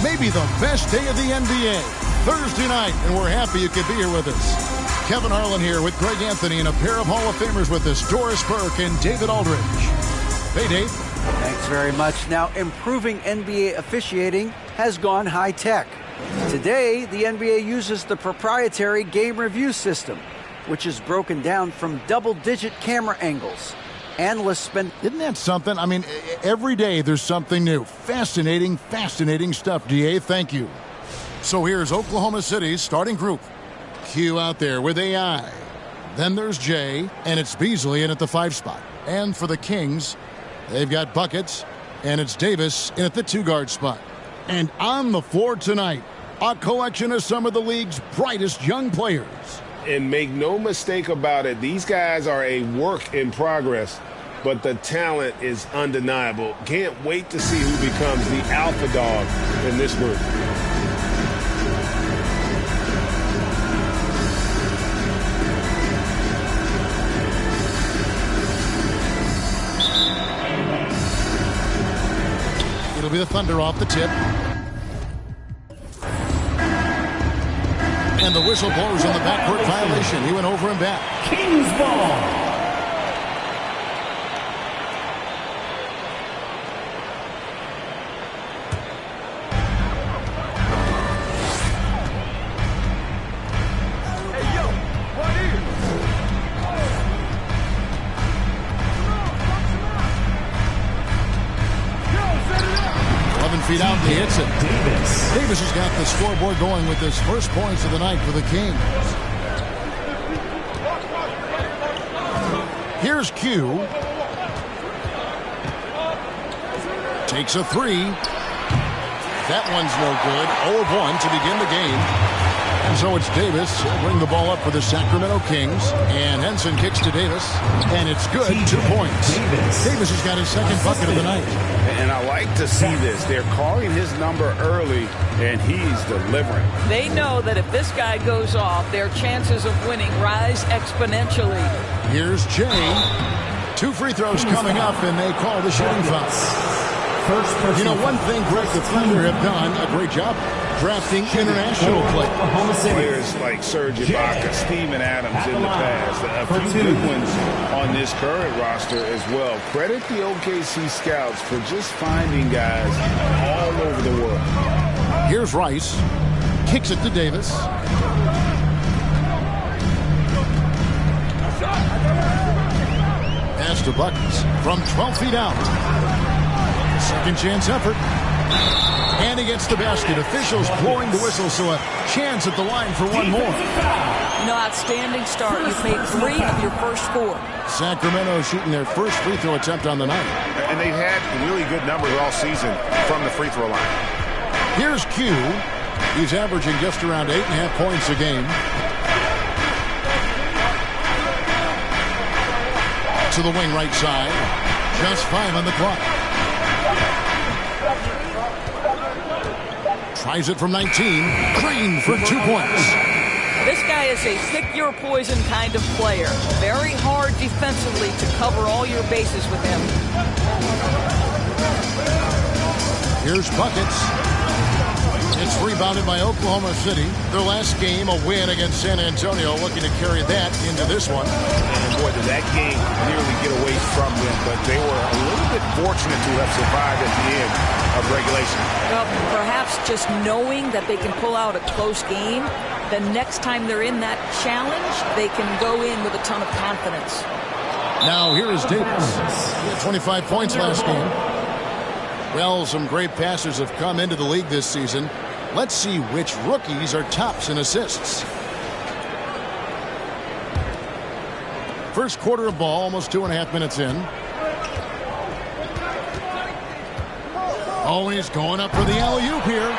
maybe the best day of the NBA, Thursday night, and we're happy you could be here with us. Kevin Harlan here with Greg Anthony and a pair of Hall of Famers with us, Doris Burke and David Aldridge. Hey, Dave. Thanks very much. Now, improving NBA officiating has gone high-tech. Today, the NBA uses the proprietary game review system, which is broken down from double-digit camera angles. Analysts spend... Isn't that something? I mean, every day there's something new. Fascinating, fascinating stuff, DA. Thank you. So here's Oklahoma City's starting group. Q out there with AI. Then there's Jay, and it's Beasley in at the 5 spot. And for the Kings, they've got buckets, and it's Davis in at the 2-guard spot. And on the floor tonight, a collection of some of the league's brightest young players. And make no mistake about it, these guys are a work in progress, but the talent is undeniable. Can't wait to see who becomes the alpha dog in this group. It'll be the Thunder off the tip. And the whistle blows on the backcourt violation. He went over and back. Kings ball. Feet out, and he hits it. Davis has got the scoreboard going with his first points of the night for the Kings. Here's Q. Takes a 3. That one's no good. 0-1 to begin the game. And so it's Davis. He'll bring the ball up for the Sacramento Kings. And Henson kicks to Davis. And it's good. 2 points. Davis has got his second bucket of the night. And I like to see this. They're calling his number early, and he's delivering. They know that if this guy goes off, their chances of winning rise exponentially. Here's Jay. 2 free throws coming up, and they call the shooting foul. You know, one thing Greg the Thunder have done a great job drafting international players. Players like Serge Ibaka, Steven Adams in the past. A few good ones on this current roster as well. Credit the OKC scouts for just finding guys all over the world. Here's Rice. Kicks it to Davis. Pass to Buckets from 12 feet out. Second chance effort. And he gets the basket. Officials blowing the whistle, so a chance at the line for one more. Outstanding start. You've made 3 of your first 4. Sacramento shooting their first free throw attempt on the night. And they've had really good numbers all season from the free throw line. Here's Q. He's averaging just around 8.5 points a game. To the wing right side. Just 5 on the clock. Tries it from 19. Green for 2 points. This guy is a pick-your-poison kind of player. Very hard defensively to cover all your bases with him. Here's Buckets. It's rebounded by Oklahoma City. Their last game, a win against San Antonio, looking to carry that into this one. And boy, did that game nearly get away from them, but they were a little bit fortunate to have survived at the end of regulation. Well, perhaps just knowing that they can pull out a close game, the next time they're in that challenge, they can go in with a ton of confidence. Now here is Davis. He had 25 points last game. Well, some great passers have come into the league this season. Let's see which rookies are tops in assists. First quarter of ball, almost 2.5 minutes in. Oh, he's going up for the alley-oop here.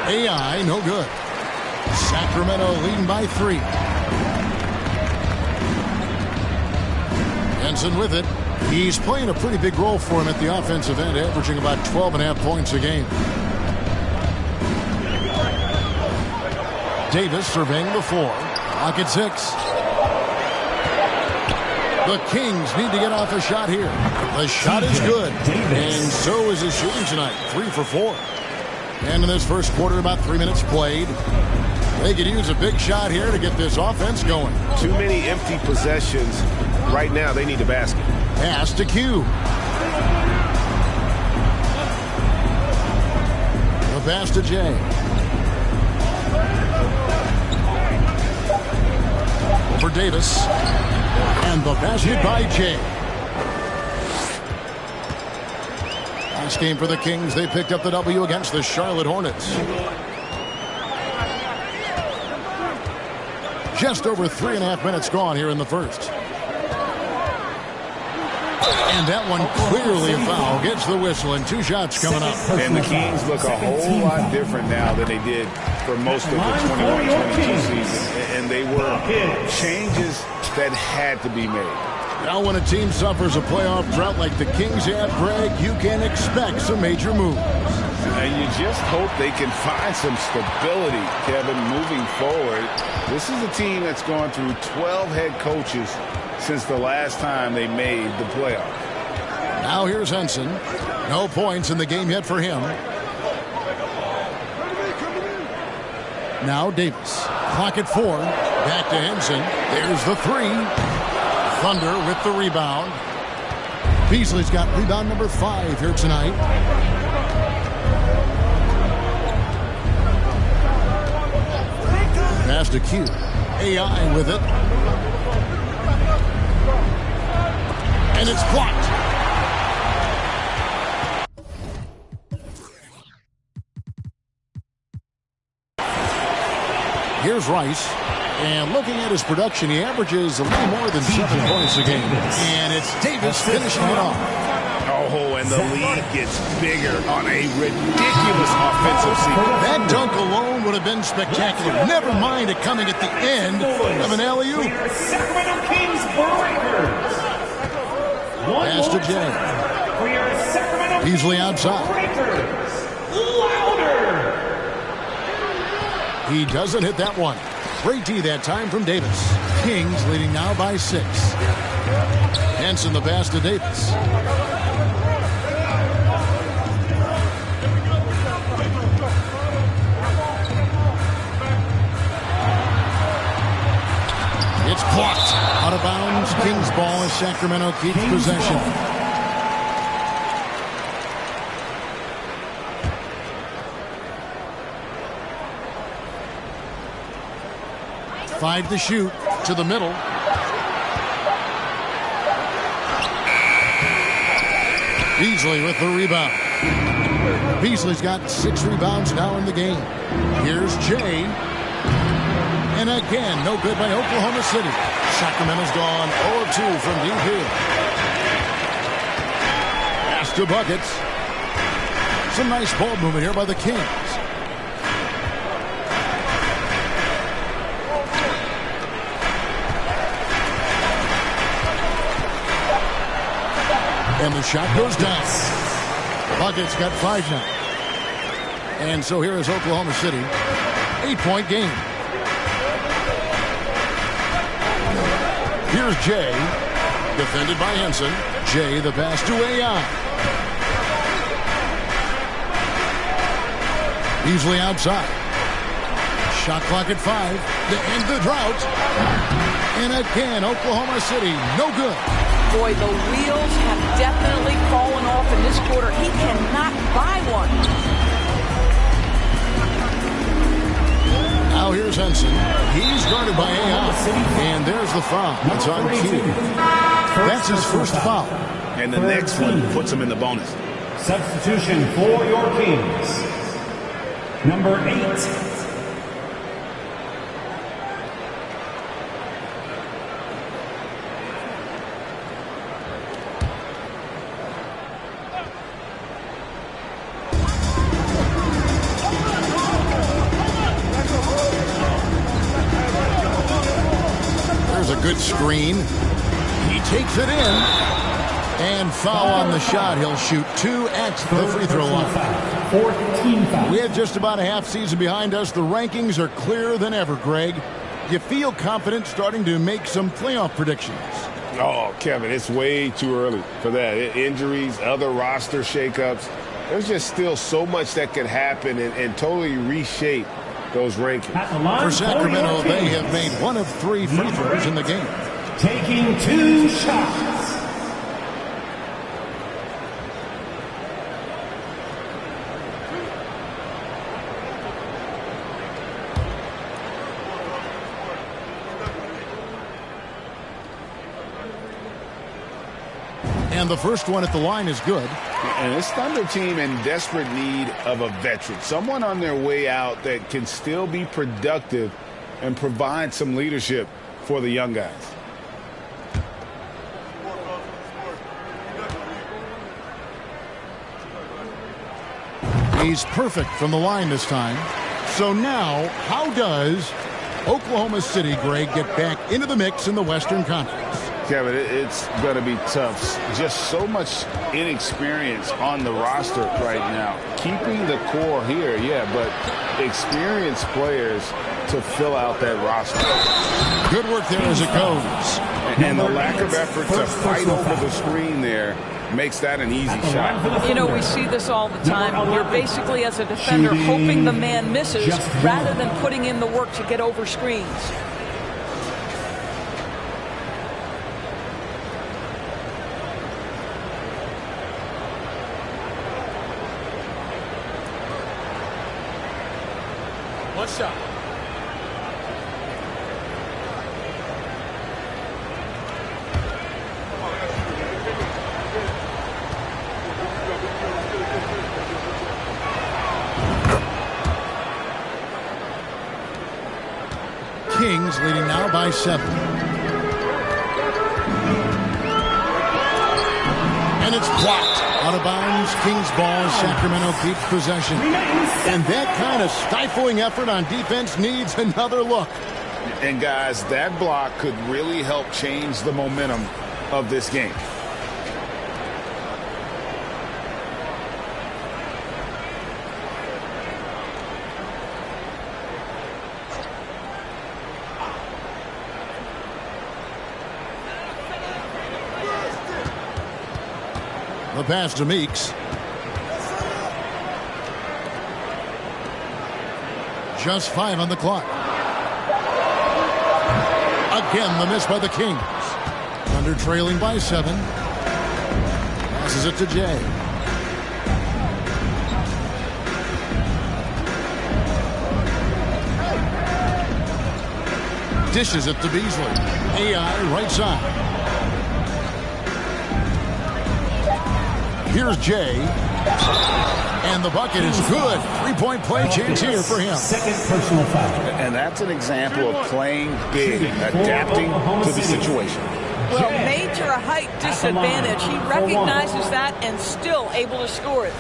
AI, no good. Sacramento leading by 3. Henson with it. He's playing a pretty big role for him at the offensive end, averaging about 12.5 points a game. Davis surveying the floor. Clock at 6. The Kings need to get off a shot here. The shot is good. And so is his shooting tonight. 3 for 4. And in this first quarter, about 3 minutes played. They could use a big shot here to get this offense going. Too many empty possessions. Right now, they need a basket. Pass to Q. The pass to Jay. For Davis. And the basket by Jay. Last game for the Kings, they picked up the W against the Charlotte Hornets. Just over 3.5 minutes gone here in the first. And that one clearly a foul. Gets the whistle and 2 shots coming up. And the Kings look a whole lot different now than they did for most of the 21-22 season. And they were changes that had to be made. Now when a team suffers a playoff drought like the Kings have, Greg, you can expect some major moves. And you just hope they can find some stability, Kevin, moving forward. This is a team that's gone through 12 head coaches since the last time they made the playoffs. Now here's Henson. No points in the game yet for him. Now Davis. Clock at 4. Back to Henson. There's the 3. Thunder with the rebound. Beasley's got rebound number 5 here tonight. Pass to Q. AI with it. And it's blocked. Here's Rice. And looking at his production, he averages a little more than 7 points a game. And it's Davis finishing it off. Oh, and the lead gets bigger on a ridiculous offensive sequence. That dunk alone would have been spectacular. Never mind it coming at the end of an alley-oop. Sacramento Kings breakers. Pass to Jay. Beasley outside. Louder. He doesn't hit that one. Great D that time from Davis. Kings leading now by 6. Henson the pass to Davis. It's blocked. Out of bounds. Kings ball as Sacramento keeps possession. Five to shoot. To the middle. Beasley with the rebound. Beasley's got 6 rebounds now in the game. Here's Jay. And again, no good by Oklahoma City. Sacramento's gone 0-2 from deep here. Pass to buckets. Some nice ball movement here by the Kings. And the shot goes down. Buckets got 5 now. And so here is Oklahoma City. 8-point game. Here's Jay. Defended by Henson. Jay the pass to AI. Beasley outside. Shot clock at 5 to end the drought. And again, Oklahoma City, no good. Boy, the wheels have definitely fallen off in this quarter. He cannot buy one. Now here's Henson. He's guarded by AI. And there's the foul. It's on Q. That's his first foul. And the next one puts him in the bonus. Substitution for your Kings. Number 8. Good screen. He takes it in. And foul on the shot. He'll shoot 2 at the free throw line. We have just about a half season behind us. The rankings are clearer than ever, Greg. You feel confident starting to make some playoff predictions? Oh, Kevin, it's way too early for that. Injuries, other roster shakeups. There's just still so much that could happen and totally reshape those rankings. For Sacramento, they have made 1 of 3 free throws in the game. Taking 2 shots. And the first one at the line is good. And this Thunder team in desperate need of a veteran. Someone on their way out that can still be productive and provide some leadership for the young guys. He's perfect from the line this time. So now, how does Oklahoma City, Greg, get back into the mix in the Western Conference? Kevin, it's going to be tough. Just so much inexperience on the roster right now. Keeping the core here, yeah, but experienced players to fill out that roster. Good work there as it goes. And the lack of effort to fight over the screen there makes that an easy shot. You know, we see this all the time. You're basically, as a defender, hoping the man misses rather than putting in the work to get over screens. One shot. Kings leading now by 7. And it's blocked. Out of bounds, Kings ball. Sacramento keeps possession. And that kind of stifling effort on defense needs another look. And guys, that block could really help change the momentum of this game. The pass to Meeks. Just 5 on the clock. Again, the miss by the Kings. Thunder trailing by 7. Passes it to Jay. Dishes it to Beasley. AI right side. Here's Jay. And the bucket is good. 3-point play chance here for him. Second personal foul. And that's an example of playing big, adapting to the situation. Well, major height disadvantage. He recognizes that and still able to score it.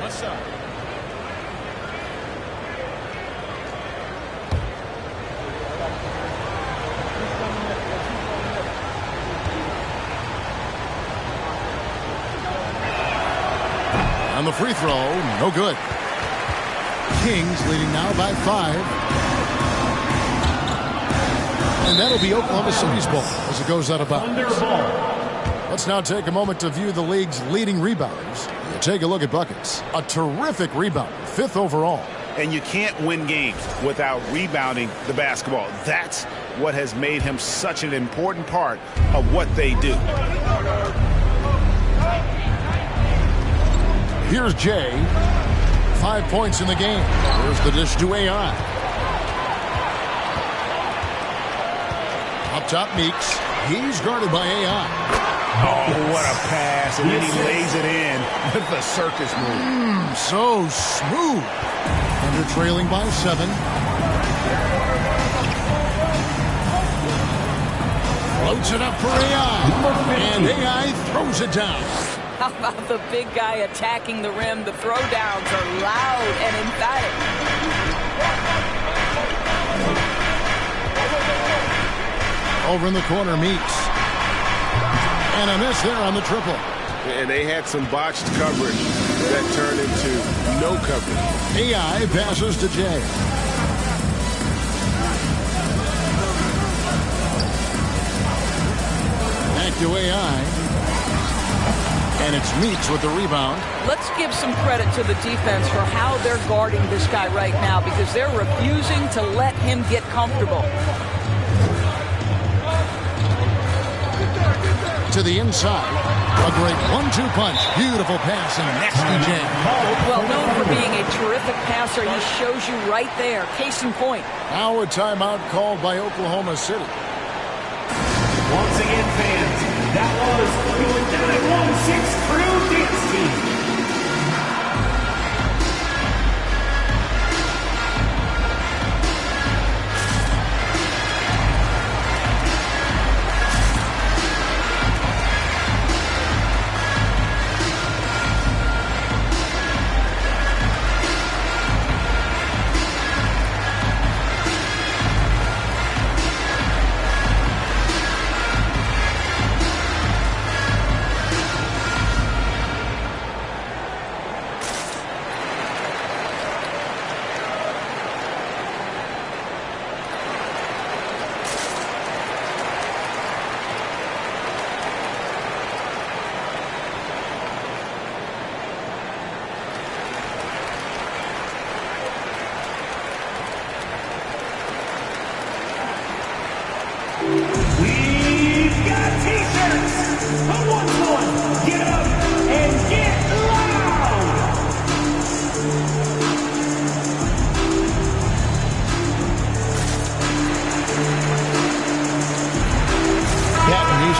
What's up? On the free throw, no good. Kings leading now by 5. And that'll be Oklahoma City's ball as it goes out of bounds. Let's now take a moment to view the league's leading rebounders. Take a look at buckets. A terrific rebounder, 5th overall. And you can't win games without rebounding the basketball. That's what has made him such an important part of what they do. Here's Jay. 5 points in the game. There's the dish to AI. Up top, Meeks. He's guarded by AI. Oh, what a pass. And then he lays it in with the circus move. So smooth. Under trailing by 7. Floats it up for AI. And AI throws it down. How about the big guy attacking the rim? The throwdowns are loud and emphatic. Over in the corner, Meeks. And a miss there on the triple. And they had some botched coverage that turned into no coverage. AI passes to Jay. Back to AI. And it's Meeks with the rebound. Let's give some credit to the defense for how they're guarding this guy right now, because they're refusing to let him get comfortable. To the inside. A great 1-2 punch. Beautiful pass and nasty jam. Well, known for being a terrific passer, he shows you right there. Case in point. Now a timeout called by Oklahoma City. Once again, fans, that was your 916 Crew Dance Team.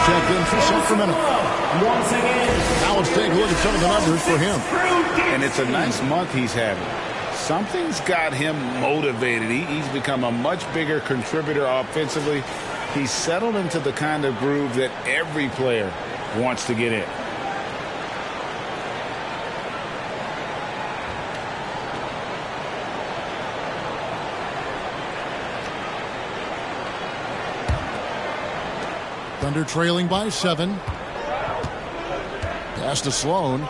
Checked in for Sacramento. Once again, now let's take a look at some of the numbers for him. And it's a nice month he's having. Something's got him motivated. He's become a much bigger contributor offensively. He's settled into the kind of groove that every player wants to get in. Thunder trailing by 7. Pass to Sloan.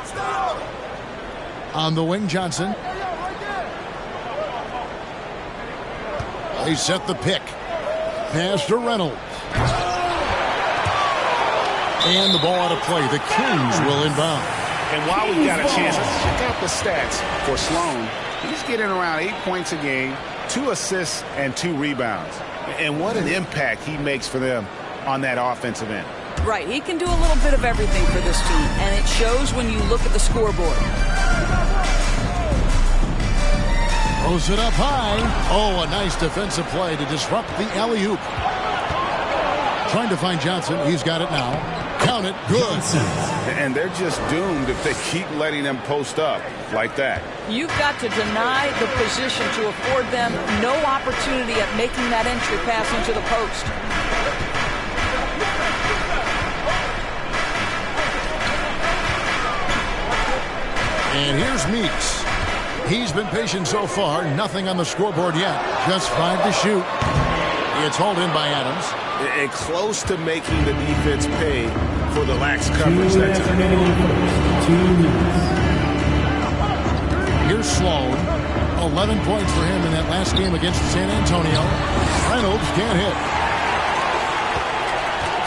On the wing, Johnson. They set the pick. Pass to Reynolds. And the ball out of play. The Kings will inbound. And while we've got a chance, let's check out the stats for Sloan. He's getting around 8 points a game, 2 assists, and 2 rebounds. And what an impact he makes for them on that offensive end. Right, he can do a little bit of everything for this team, and it shows when you look at the scoreboard. Throws it up high. Oh, a nice defensive play to disrupt the alley-oop. Trying to find Johnson. He's got it now. Count it. Good. And they're just doomed if they keep letting them post up like that. You've got to deny the position to afford them no opportunity at making that entry pass into the post. And here's Meeks. He's been patient so far. Nothing on the scoreboard yet. Just 5 to shoot. It's hauled in by Adams. And close to making the defense pay for the lax coverage that time. Here's Sloan. 11 points for him in that last game against San Antonio. Reynolds can't hit.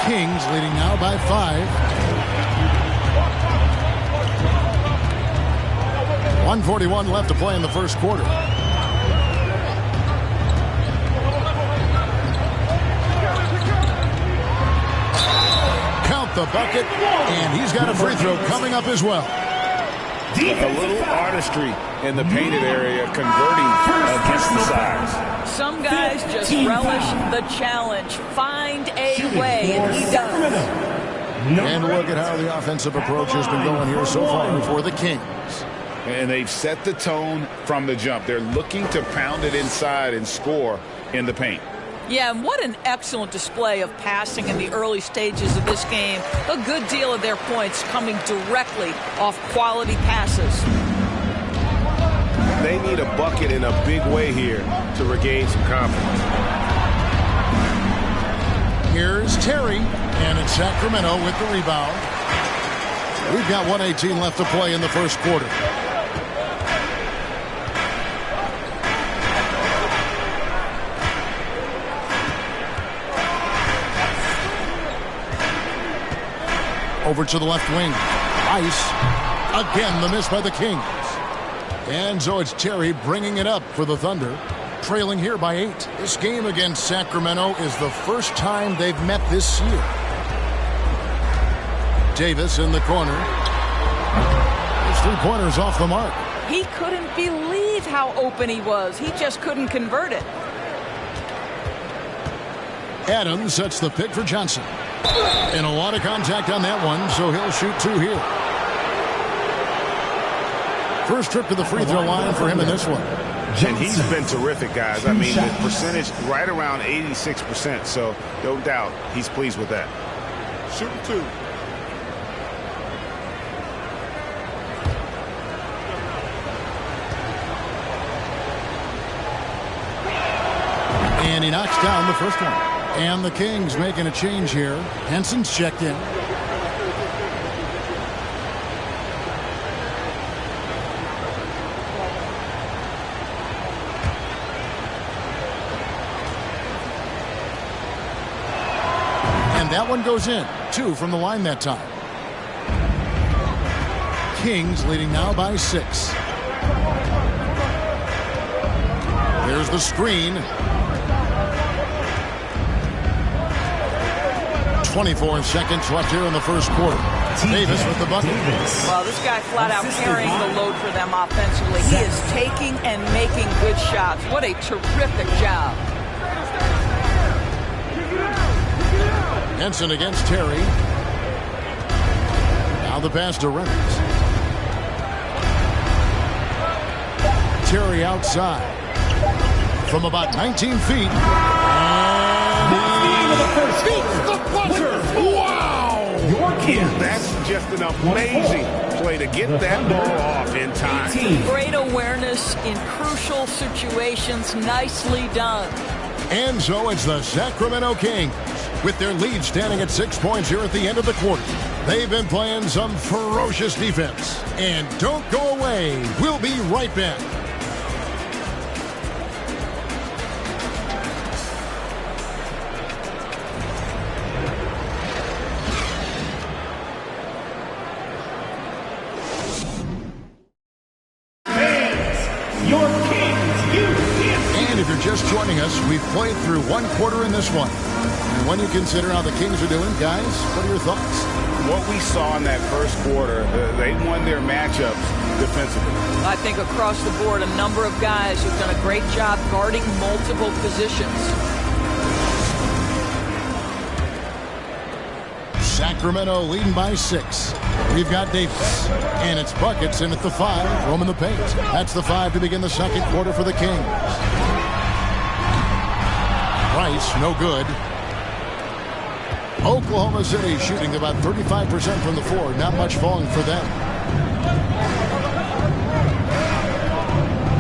Kings leading now by 5. 1:41 left to play in the first quarter. Count the bucket, and he's got a free throw coming up as well. A little artistry in the painted area, converting against the size. Some guys just relish the challenge. Find a way, and he does. And look at how the offensive approach has been going here so far for the Kings. And they've set the tone from the jump. They're looking to pound it inside and score in the paint. Yeah, and what an excellent display of passing in the early stages of this game. A good deal of their points coming directly off quality passes. They need a bucket in a big way here to regain some confidence. Here's Terry, and it's Sacramento with the rebound. We've got 1:18 left to play in the first quarter. Over to the left wing. Ice. Again, the miss by the Kings. And so it's Terry bringing it up for the Thunder. Trailing here by 8. This game against Sacramento is the first time they've met this year. Davis in the corner. His three-pointer's off the mark. He couldn't believe how open he was. He just couldn't convert it. Adams sets the pick for Johnson. And a lot of contact on that one, so he'll shoot 2 here. First trip to the free throw line for him in this one. And he's been terrific, guys. I mean, the percentage right around 86%, so no doubt he's pleased with that. Shooting 2. And he knocks down the first one. And the Kings making a change here. Henson's checked in. And that one goes in. 2 from the line that time. Kings leading now by 6. There's the screen. 24 seconds left here in the first quarter. Davis with the bucket. Well, this guy flat out carrying the load for them offensively. He is taking and making good shots. What a terrific job. Henson against Terry. Now the pass to Reynolds. Terry outside. From about 19 feet. Wow! That's just an amazing play to get that ball off in time. Great awareness in crucial situations. Nicely done. And so it's the Sacramento Kings with their lead standing at 6 points here at the end of the quarter. They've been playing some ferocious defense. And don't go away. We'll be right back. Just joining us, we've played through one quarter in this one. And when you consider how the Kings are doing, guys, what are your thoughts? What we saw in that first quarter, they won their matchups defensively. I think across the board, a number of guys who've done a great job guarding multiple positions. Sacramento leading by 6. We've got Davis. And it's buckets in at the 5, roaming the paint. That's the 5 to begin the second quarter for the Kings. Rice, no good. Oklahoma City shooting about 35% from the floor. Not much falling for them.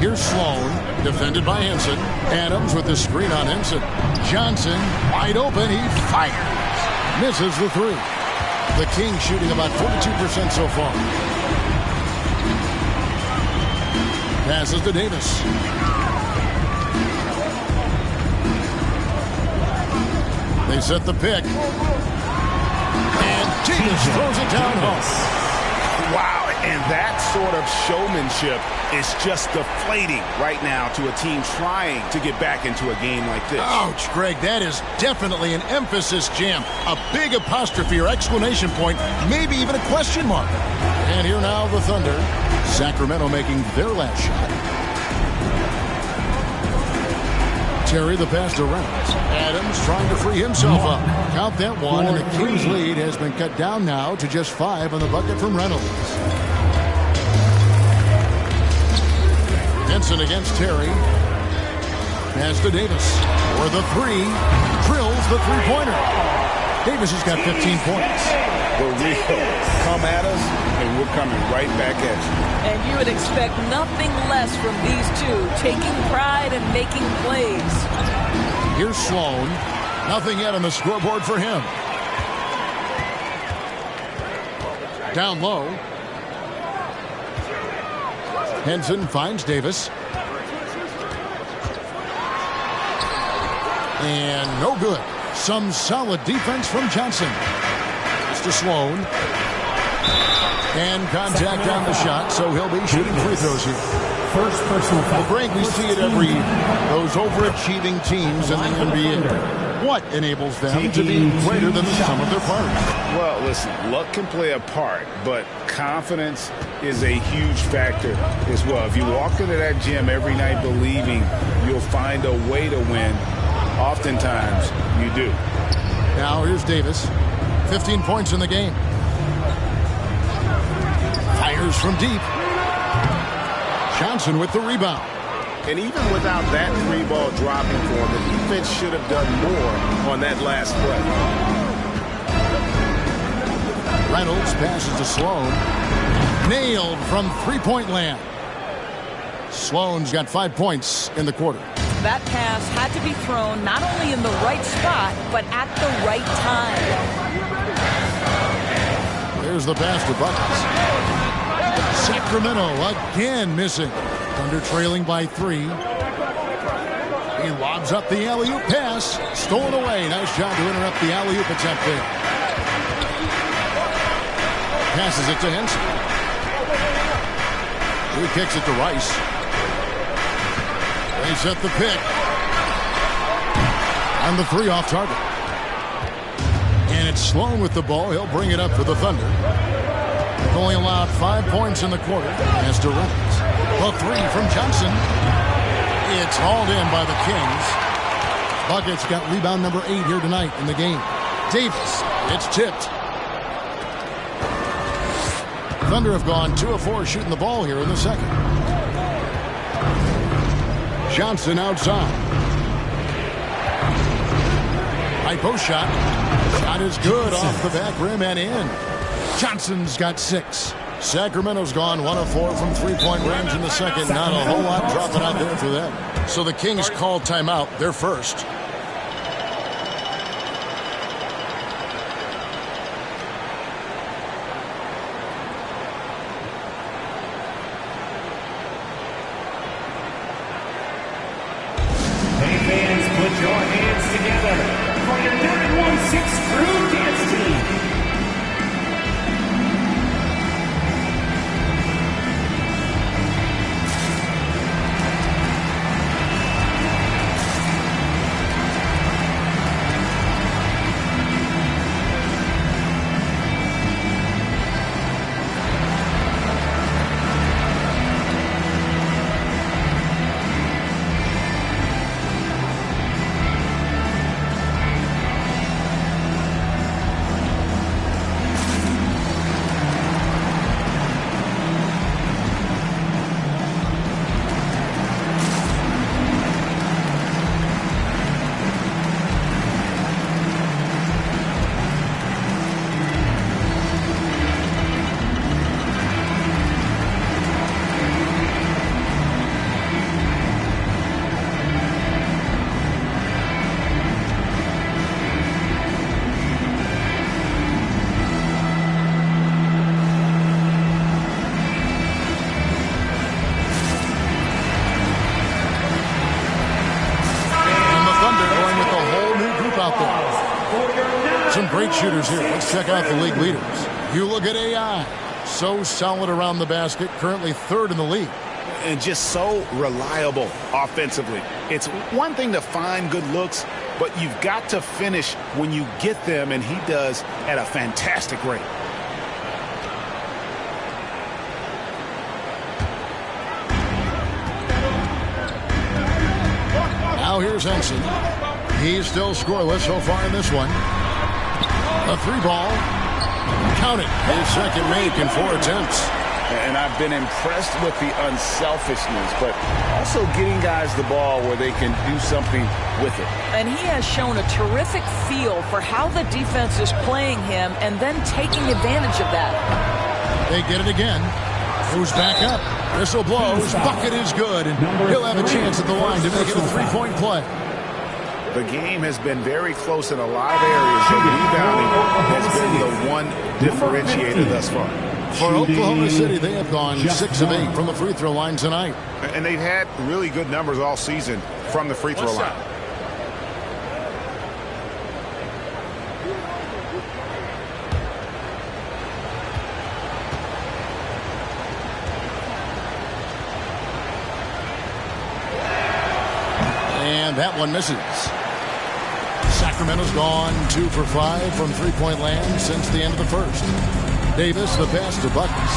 Here's Sloan, defended by Henson. Adams with the screen on Henson. Johnson, wide open. He fires. Misses the 3. The Kings shooting about 42% so far. Passes to Davis. They set the pick. And Davis throws it down home. Wow, and that sort of showmanship is just deflating right now to a team trying to get back into a game like this. Ouch, Greg, that is definitely an emphasis jam. A big apostrophe or exclamation point, maybe even a question mark. And here now the Thunder. Sacramento making their last shot. Terry the pass to Reynolds. Adams trying to free himself up. Count that one, and the Kings lead has been cut down now to just 5 on the bucket from Reynolds. Henson against Terry. Pass to Davis. For the 3. Drills the three-pointer. Davis has got 15 points. The real come at us, and we're coming right back at you. And you would expect nothing less from these two, taking pride and making plays. Here's Sloan. Nothing yet on the scoreboard for him. Down low. Henson finds Davis. And no good. Some solid defense from Johnson. It's to Sloan. And contact on the shot, so he'll be shooting free throws here. First personal foul. Well, Greg, we see it every year. Those overachieving teams in the NBA. What enables them to be greater than the sum of their parts? Well, listen, luck can play a part, but confidence is a huge factor as well. If you walk into that gym every night believing you'll find a way to win, oftentimes you do. Now here's Davis. 15 points in the game. Fires from deep. Johnson with the rebound. And even without that three ball dropping for him, the defense should have done more on that last play. Reynolds passes to Sloan. Nailed from three-point land. Sloan's got 5 points in the quarter. That pass had to be thrown not only in the right spot, but at the right time. There's the pass to Buckets. Sacramento again missing. Thunder trailing by 3. He lobs up the alley-oop pass. Stolen away. Nice job to interrupt the alley-oop attempt there. Passes it to Henson. He kicks it to Rice. They set the pick. On the 3 off target. And it's Sloan with the ball. He'll bring it up for the Thunder. Only allowed 5 points in the quarter. As to Reynolds. The 3 from Johnson. It's hauled in by the Kings. Buckets got rebound number 8 here tonight in the game. Davis. It's tipped. Thunder have gone 2 of 4 shooting the ball here in the second. Johnson outside. High post shot. Shot is good off the back rim and in. Johnson's got 6. Sacramento's gone 1 of 4 from three-point range in the second. Not a whole lot dropping out there for them. So the Kings call timeout. They're first. Hey fans, put your hands together for your 916 Crew Dance Team. Some great shooters here. Let's check out the league leaders. You look at AI. So solid around the basket. Currently 3rd in the league. And just so reliable offensively. It's one thing to find good looks, but you've got to finish when you get them, and he does at a fantastic rate. Now here's Henson. He's still scoreless so far in this one. A 3 ball. Count it. His second make in 4 attempts. And I've been impressed with the unselfishness, but also getting guys the ball where they can do something with it. And he has shown a terrific feel for how the defense is playing him and then taking advantage of that. They get it again. Moves back up. Whistle blows. Bucket is good. And he'll have a chance at the line to make it a 3-point play. The game has been very close in a lot of areas, but rebounding has been the one differentiator thus far. For Oklahoma City, they have gone 6 of 8 from the free throw line tonight. And they've had really good numbers all season from the free throw line. And that one misses. Sacramento's gone 2 for 5 from three-point land since the end of the first. Davis, the pass to Buckets.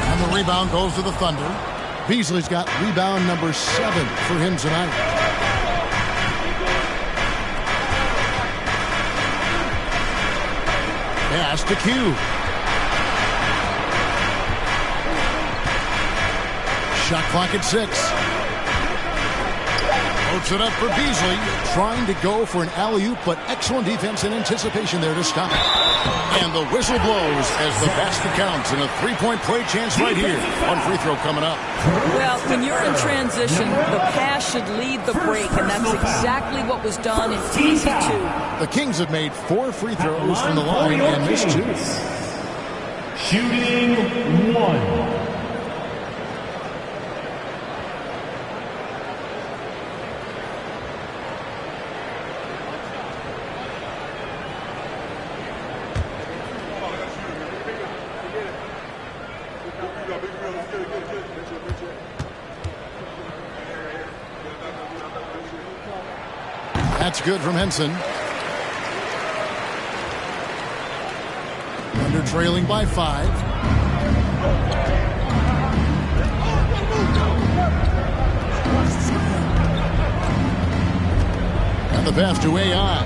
And the rebound goes to the Thunder. Beasley's got rebound number 7 for him tonight. Pass to Q. Shot clock at 6. Puts it up for Beasley, trying to go for an alley-oop, but excellent defense and anticipation there to stop it. And the whistle blows as the basket counts, and a three-point play chance right here. One free throw coming up. Well, when you're in transition, the pass should lead the break, and that's exactly what was done in TC2. The Kings have made 4 free throws from the line and missed 2. Shooting 1. That's good from Henson. Thunder trailing by 5. And the pass to AI.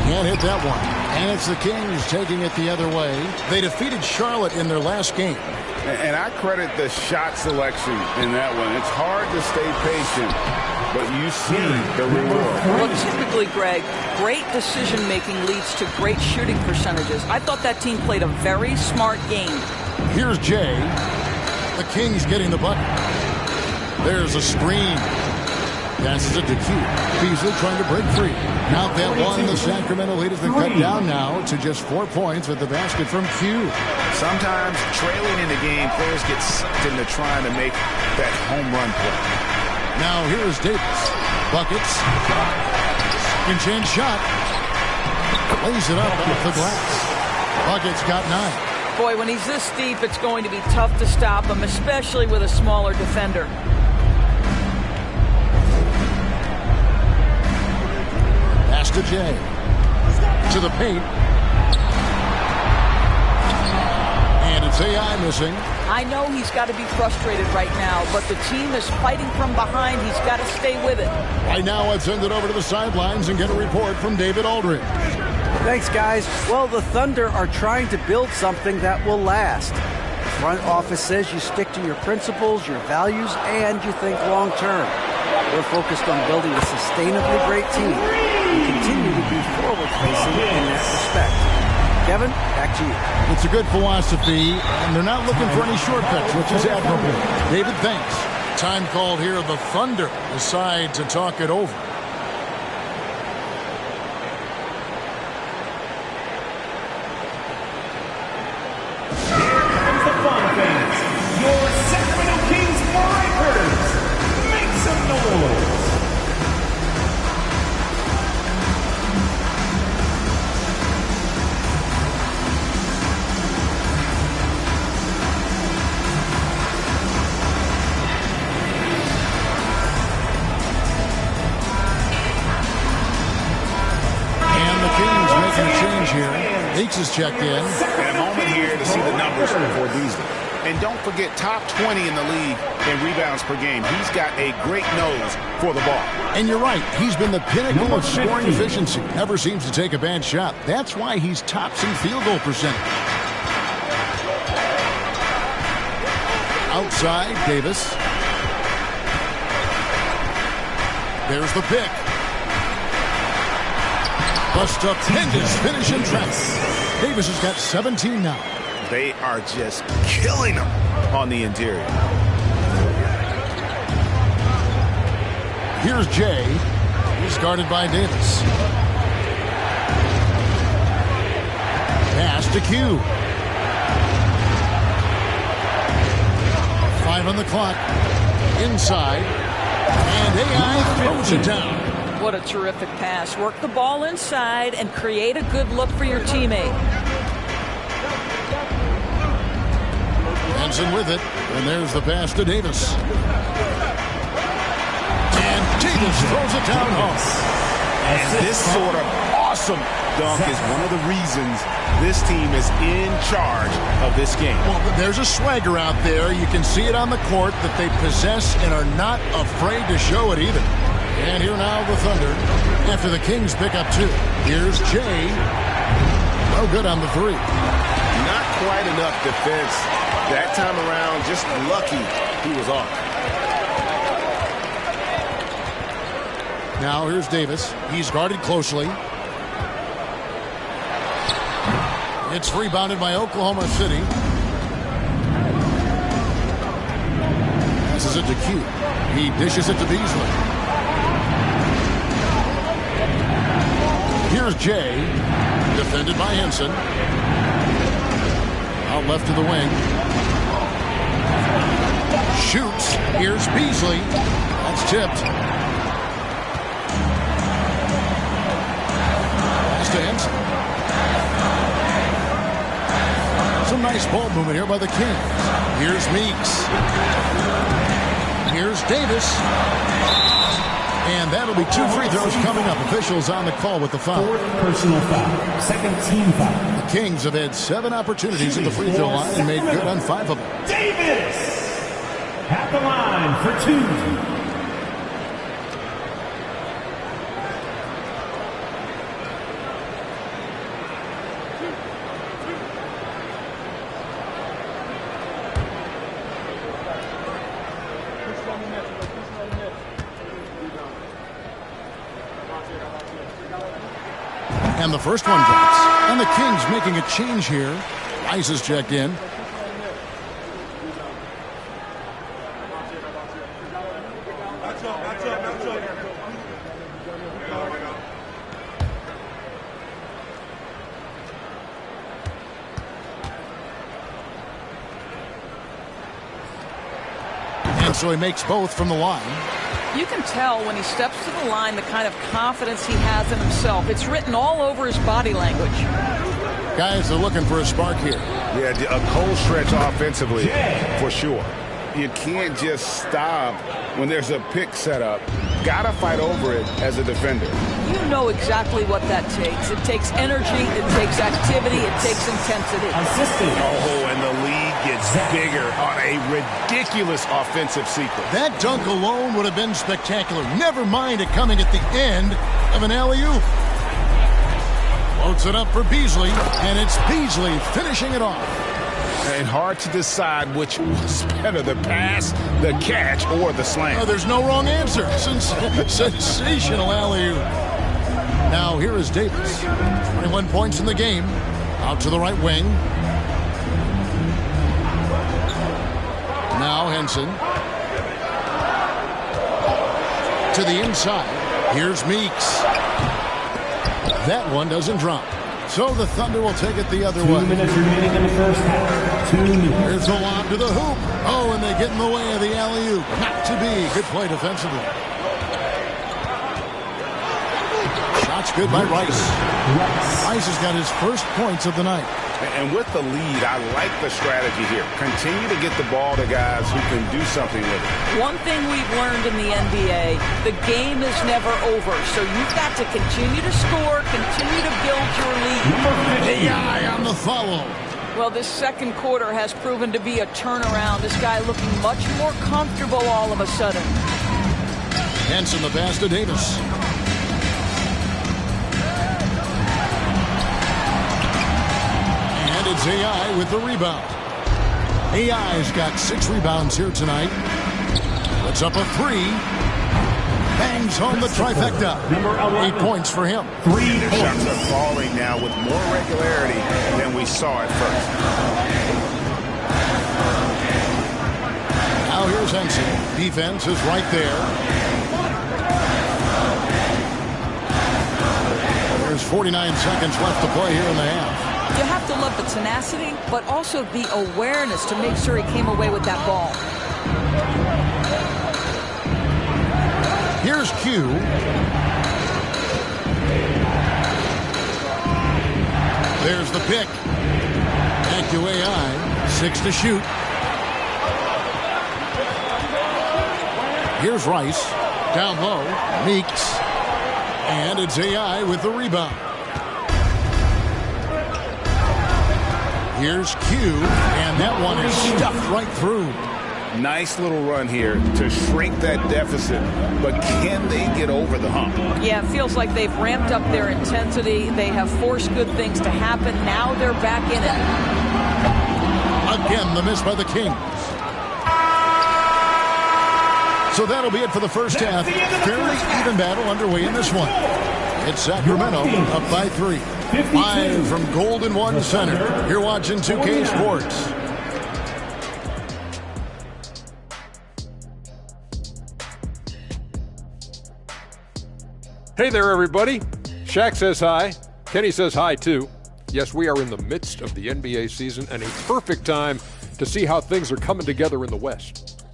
Can't hit that one. And it's the Kings taking it the other way. They defeated Charlotte in their last game. And I credit the shot selection in that one. It's hard to stay patient, but you see the reward. Well, typically, Greg, great decision-making leads to great shooting percentages. I thought that team played a very smart game. Here's Jay. The Kings getting the bucket. There's a screen. Passes it to Q. Beasley trying to break free. Now that one, the Sacramento lead has been cut down now to just 4 points with the basket from Q. Sometimes trailing in the game, players get sucked into trying to make that home run play. Now here's Davis. Buckets. Can change shot. Lays it up off the glass. Buckets got 9. Boy, when he's this deep, it's going to be tough to stop him, especially with a smaller defender. Pass to Jay. To the paint. And it's AI missing. I know he's got to be frustrated right now, but the team is fighting from behind. He's got to stay with it. Right now, let's send it over to the sidelines and get a report from David Aldridge. Thanks, guys. Well, the Thunder are trying to build something that will last. The front office says you stick to your principles, your values, and you think long term. We're focused on building a sustainably great team and continue to be forward-facing in that respect. Kevin, back to you. It's a good philosophy, and they're not looking for any shortcuts, which is admirable. David, thanks. Time called here. The Thunder decide to talk it over. Here comes the fun fans. Your Sacramento Kings Breakers. Make some noise. Meeks is checked in. And a moment here to see the numbers for Beasley. And don't forget, top 20 in the league in rebounds per game. He's got a great nose for the ball. And you're right. He's been the pinnacle of scoring efficiency. Never seems to take a bad shot. That's why he's tops in field goal percentage. Outside, Davis. There's the pick. The stupendous finish in traffic. Davis has got 17 now. They are just killing him on the interior. Here's Jay. He's guarded by Davis. Pass to Q. 5 on the clock. Inside. And AI throws it down. What a terrific pass. Work the ball inside and create a good look for your teammate. Henson with it. And there's the pass to Davis. And Davis throws it down home. And this sort of awesome dunk is one of the reasons this team is in charge of this game. Well, there's a swagger out there. You can see it on the court that they possess and are not afraid to show it either. And here now the Thunder after the Kings pick up 2. Here's Jay. No good on the 3. Not quite enough defense that time around. Just lucky he was off. Now here's Davis. He's guarded closely. It's rebounded by Oklahoma City. Passes it to Q. He dishes it to Beasley. Here's Jay. Defended by Henson. Out left to the wing. Shoots. Here's Beasley. That's tipped. Pass to Henson. Some nice ball movement here by the Kings. Here's Meeks. Here's Davis. And that'll be 2 free throws coming up. Officials on the call with the foul. 4th personal foul. 2nd team foul. The Kings have had 7 opportunities in the free throw line and made good on 5 of them. Davis at the line for 2. And the first one drops. And the Kings making a change here. Rice is checked in. And so he makes both from the line. You can tell when he steps to the line the kind of confidence he has in himself. It's written all over his body language. Guys are looking for a spark here. Yeah, a cold stretch offensively, for sure. You can't just stop when there's a pick set up. Got to fight over it as a defender. You know exactly what that takes. It takes energy, it takes activity, it takes intensity. Oh, and the lead gets bigger on a ridiculous offensive sequence. That dunk alone would have been spectacular. Never mind it coming at the end of an alley-oop. Floats it up for Beasley, and it's Beasley finishing it off. And hard to decide which was better, the pass, the catch, or the slam. Oh, there's no wrong answer. Sensational alley-oop. Now here is Davis. 21 points in the game. Out to the right wing. Now Henson. To the inside. Here's Meeks. That one doesn't drop. So the Thunder will take it the other way. 2 minutes remaining in the first half. 2 minutes. Here's the lob to the hoop. Oh, and they get in the way of the alley-oop. Not to be. Good play defensively. Shots good by Rice. Rice has got his first points of the night. And with the lead, I like the strategy here. Continue to get the ball to guys who can do something with it. One thing we've learned in the NBA, the game is never over. So you've got to continue to score, continue to build your lead. AI on the follow. Well, this second quarter has proven to be a turnaround. This guy looking much more comfortable all of a sudden. Henson the pass to Davis. And it's AI with the rebound. AI's got 6 rebounds here tonight. Puts up a 3. Bangs home the trifecta. 8 points for him. 3 The shots are falling now with more regularity than we saw at first. Now here's Henson. Defense is right there. There's 49 seconds left to play here in the half. You have to love the tenacity, but also the awareness to make sure he came away with that ball. Here's Q. There's the pick. Back to AI. 6 to shoot. Here's Rice. Down low. Meeks. And it's AI with the rebound. Here's Q. And that one is stuffed right through. Nice little run here to shrink that deficit, but can they get over the hump? Yeah, it feels like they've ramped up their intensity. They have forced good things to happen. Now they're back in it. Again, the miss by the Kings. So that'll be it for the first half. Fairly even battle underway in this one. It's Sacramento up by 3. Live from Golden One Center. You're watching 2K Sports. Hey there, everybody. Shaq says hi. Kenny says hi, too. Yes, we are in the midst of the NBA season and a perfect time to see how things are coming together in the West.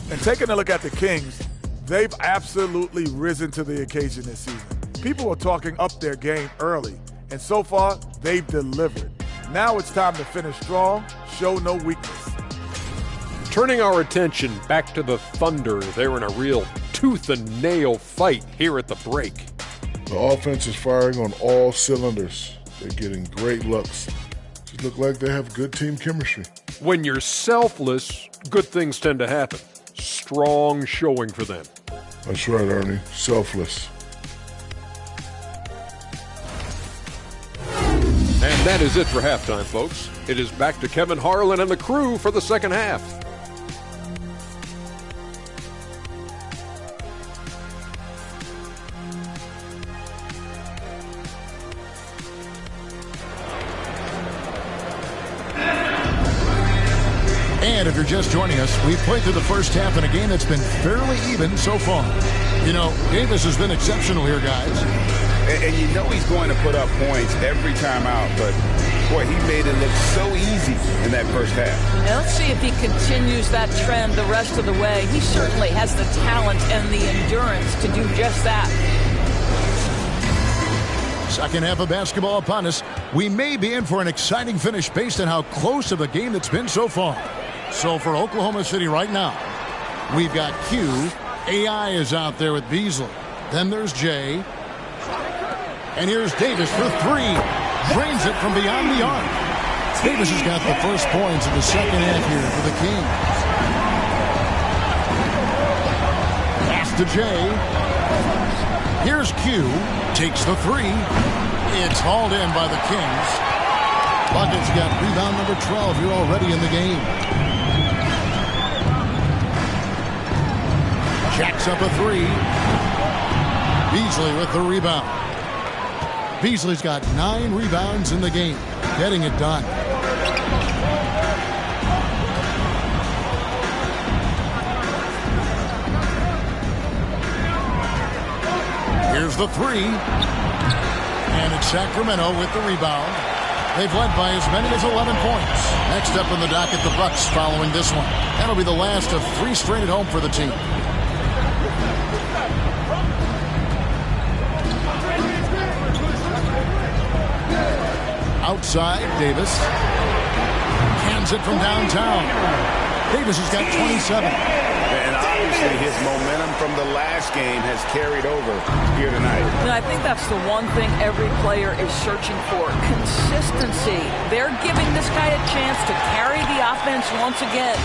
And taking a look at the Kings, they've absolutely risen to the occasion this season. People were talking up their game early, and so far, they've delivered. Now it's time to finish strong, show no weakness. Turning our attention back to the Thunder, they're in a real tooth-and-nail fight here at the break. The offense is firing on all cylinders. They're getting great looks. Just look like they have good team chemistry. When you're selfless, good things tend to happen. Strong showing for them. That's right, Ernie. Selfless. And that is it for halftime, folks. It is back to Kevin Harlan and the crew for the second half. And if you're just joining us, we've played through the first half in a game that's been fairly even so far. You know, Davis has been exceptional here, guys. And you know he's going to put up points every time out, but, boy, he made it look so easy in that first half. Now let's see if he continues that trend the rest of the way. He certainly has the talent and the endurance to do just that. Second half of basketball upon us. We may be in for an exciting finish based on how close of a game it's been so far. So for Oklahoma City right now, we've got Q. AI is out there with Beasley. Then there's Jay. And here's Davis for 3. Drains it from beyond the arc. Davis has got the first points in the second half here for the Kings. Pass to Jay. Here's Q. Takes the 3. It's hauled in by the Kings. Bucket's got rebound number 12 here already in the game. Jacks up a 3. Beasley with the rebound. Beasley's got 9 rebounds in the game, getting it done. Here's the 3. And it's Sacramento with the rebound. They've led by as many as 11 points. Next up in the docket, the Bucks following this one. That'll be the last of 3 straight at home for the team. Outside, Davis. Hands it from downtown. Davis has got 27. And obviously his momentum from the last game has carried over here tonight. And I think that's the one thing every player is searching for. Consistency. They're giving this guy a chance to carry the offense once again.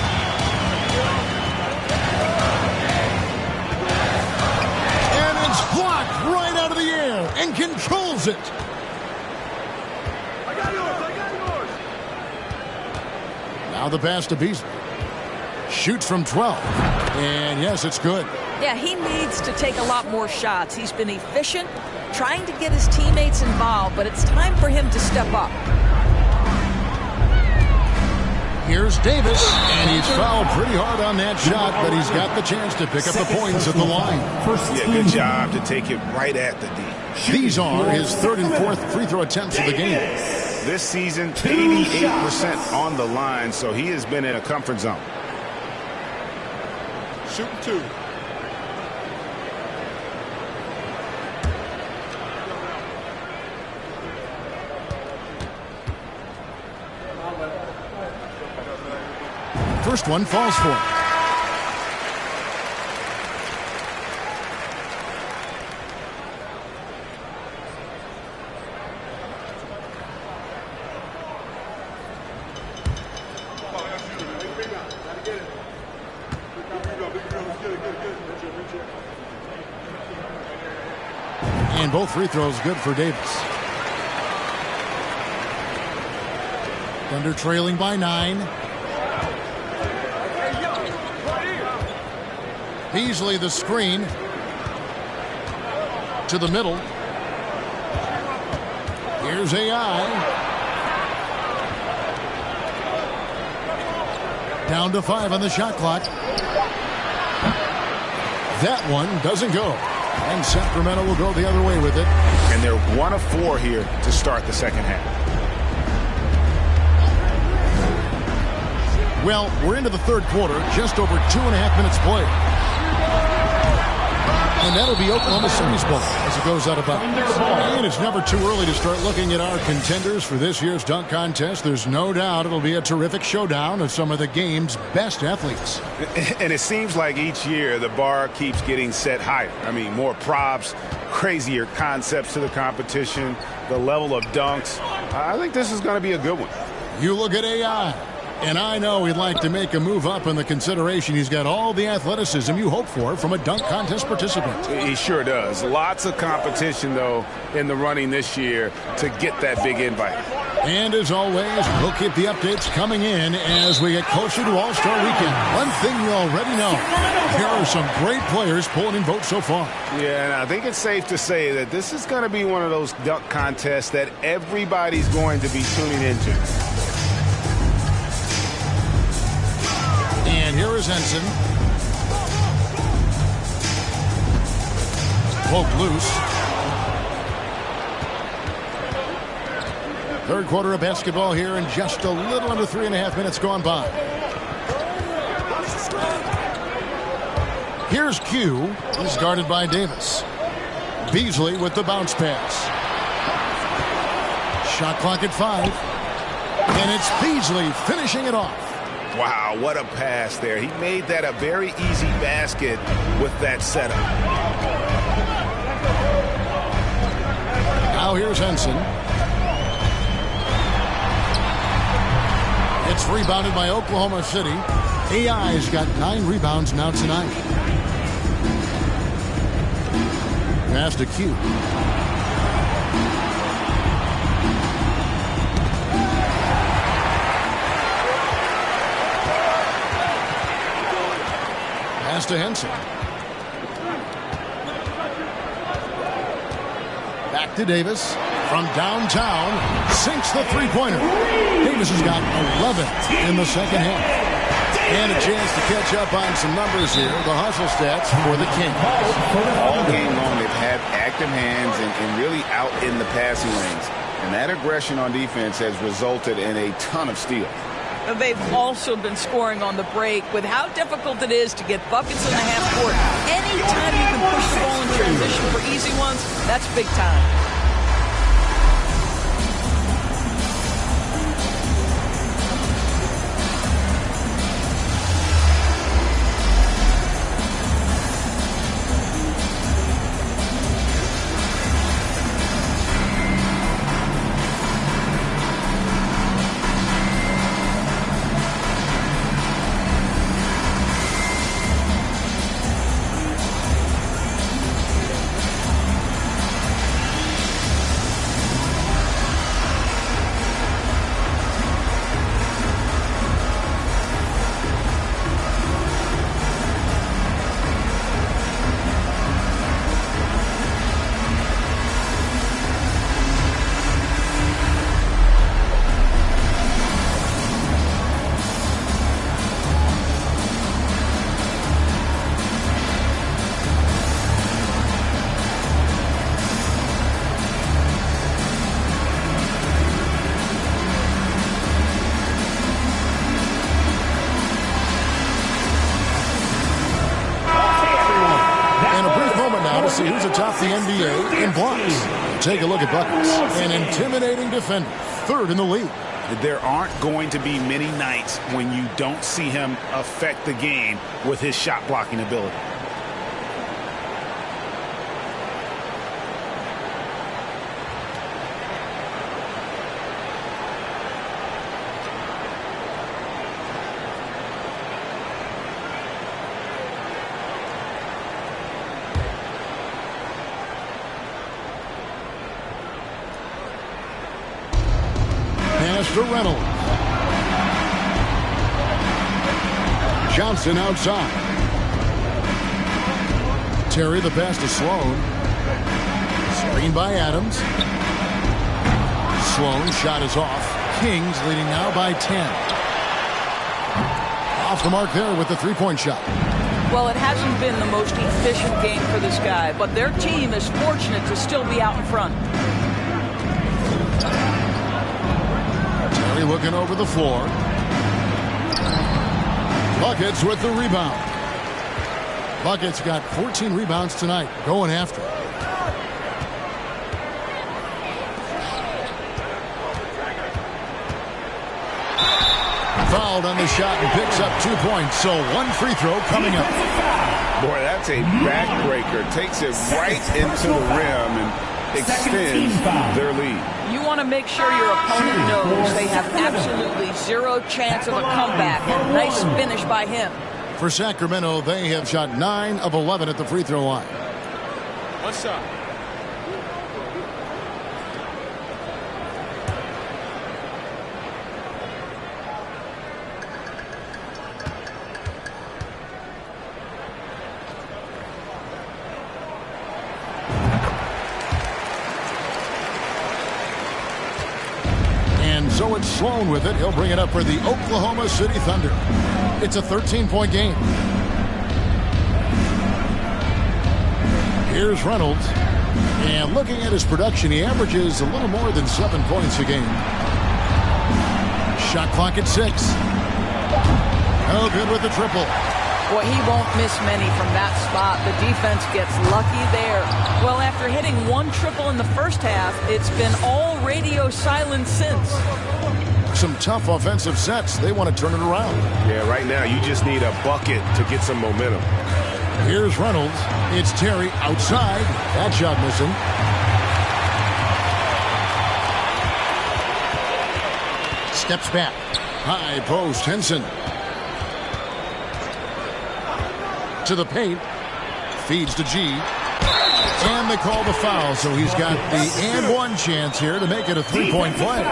And it's blocked right out of the air and controls it. Now the pass to Beasley. Shoots from 12. And yes, it's good. Yeah, he needs to take a lot more shots. He's been efficient, trying to get his teammates involved, but it's time for him to step up. Here's Davis, and he's fouled pretty hard on that shot, but he's got the chance to pick up the points at the line. Yeah, good job to take it right at the D. These are his third and fourth free throw attempts of the game. This season, 88% on the line, so he has been in a comfort zone. Shooting 2. First one falls for him. And both free throws good for Davis. Thunder trailing by 9. Beasley the screen to the middle. Here's AI. Down to 5 on the shot clock. That one doesn't go. And Sacramento will go the other way with it. And they're 1 of 4 here to start the second half. Well, we're into the third quarter, just over 2.5 minutes played. And that'll be Oklahoma City's ball as it goes out of bounds. And it's never too early to start looking at our contenders for this year's dunk contest. There's no doubt it'll be a terrific showdown of some of the game's best athletes. And it seems like each year the bar keeps getting set higher. I mean, more props, crazier concepts to the competition, the level of dunks. I think this is going to be a good one. You look at AI. And I know he'd like to make a move up in the consideration. He's got all the athleticism you hope for from a dunk contest participant. He sure does. Lots of competition, though, in the running this year to get that big invite. And as always, we'll keep the updates coming in as we get closer to All-Star Weekend. One thing you already know, here are some great players pulling in votes so far. Yeah, and I think it's safe to say that this is going to be one of those dunk contests that everybody's going to be tuning into. And here is Henson. Poke loose. Third quarter of basketball here, and just a little under 3.5 minutes gone by. Here's Q. He's guarded by Davis. Beasley with the bounce pass. Shot clock at 5. And it's Beasley finishing it off. Wow, what a pass there. He made that a very easy basket with that setup. Now here's Henson. It's rebounded by Oklahoma City. AI's got 9 rebounds now tonight. Pass to Q. Pass to Henson. Back to Davis. From downtown, sinks the three-pointer. Davis has got 11 in the second half. And a chance to catch up on some numbers here. The hustle stats for the Kings. All game long, they've had active hands and really out in the passing lanes. And that aggression on defense has resulted in a ton of steals. They've also been scoring on the break with how difficult it is to get buckets in the half court. Anytime you can push the ball in transition for easy ones, that's big time. to see who's atop the NBA in blocks. Take a look at buckets. An intimidating defender, third in the league. There aren't going to be many nights when you don't see him affect the game with his shot blocking ability. To Reynolds. Johnson outside. Terry the pass to Sloan. Screen by Adams. Sloan shot is off. Kings leading now by 10. Off the mark there with the three-point shot. Well, it hasn't been the most efficient game for this guy, but their team is fortunate to still be out in front. Looking over the floor. Buckets with the rebound. Buckets got 14 rebounds tonight. Going after it. Fouled on the shot and picks up 2 points. So one free throw coming up. Boy, that's a backbreaker. Takes it right into the rim and extends their lead. You want to make sure your opponent knows they have absolutely zero chance of a comeback. And nice finish by him. For Sacramento, they have shot 9 of 11 at the free throw line. One shot. So it's Sloan with it. He'll bring it up for the Oklahoma City Thunder. It's a 13-point game. Here's Reynolds. And looking at his production, he averages a little more than 7 points a game. Shot clock at 6. Oh, good with the triple. Boy, he won't miss many from that spot. The defense gets lucky there. Well, after hitting 1 triple in the first half, it's been all radio silence since. Some tough offensive sets. They want to turn it around. Yeah, right now you just need a bucket to get some momentum. Here's Reynolds. It's Terry outside. That shot missing. Steps back. High post, Henson. To the paint. Feeds to G. And they call the foul, so he's got the and one chance here to make it a 3-point play.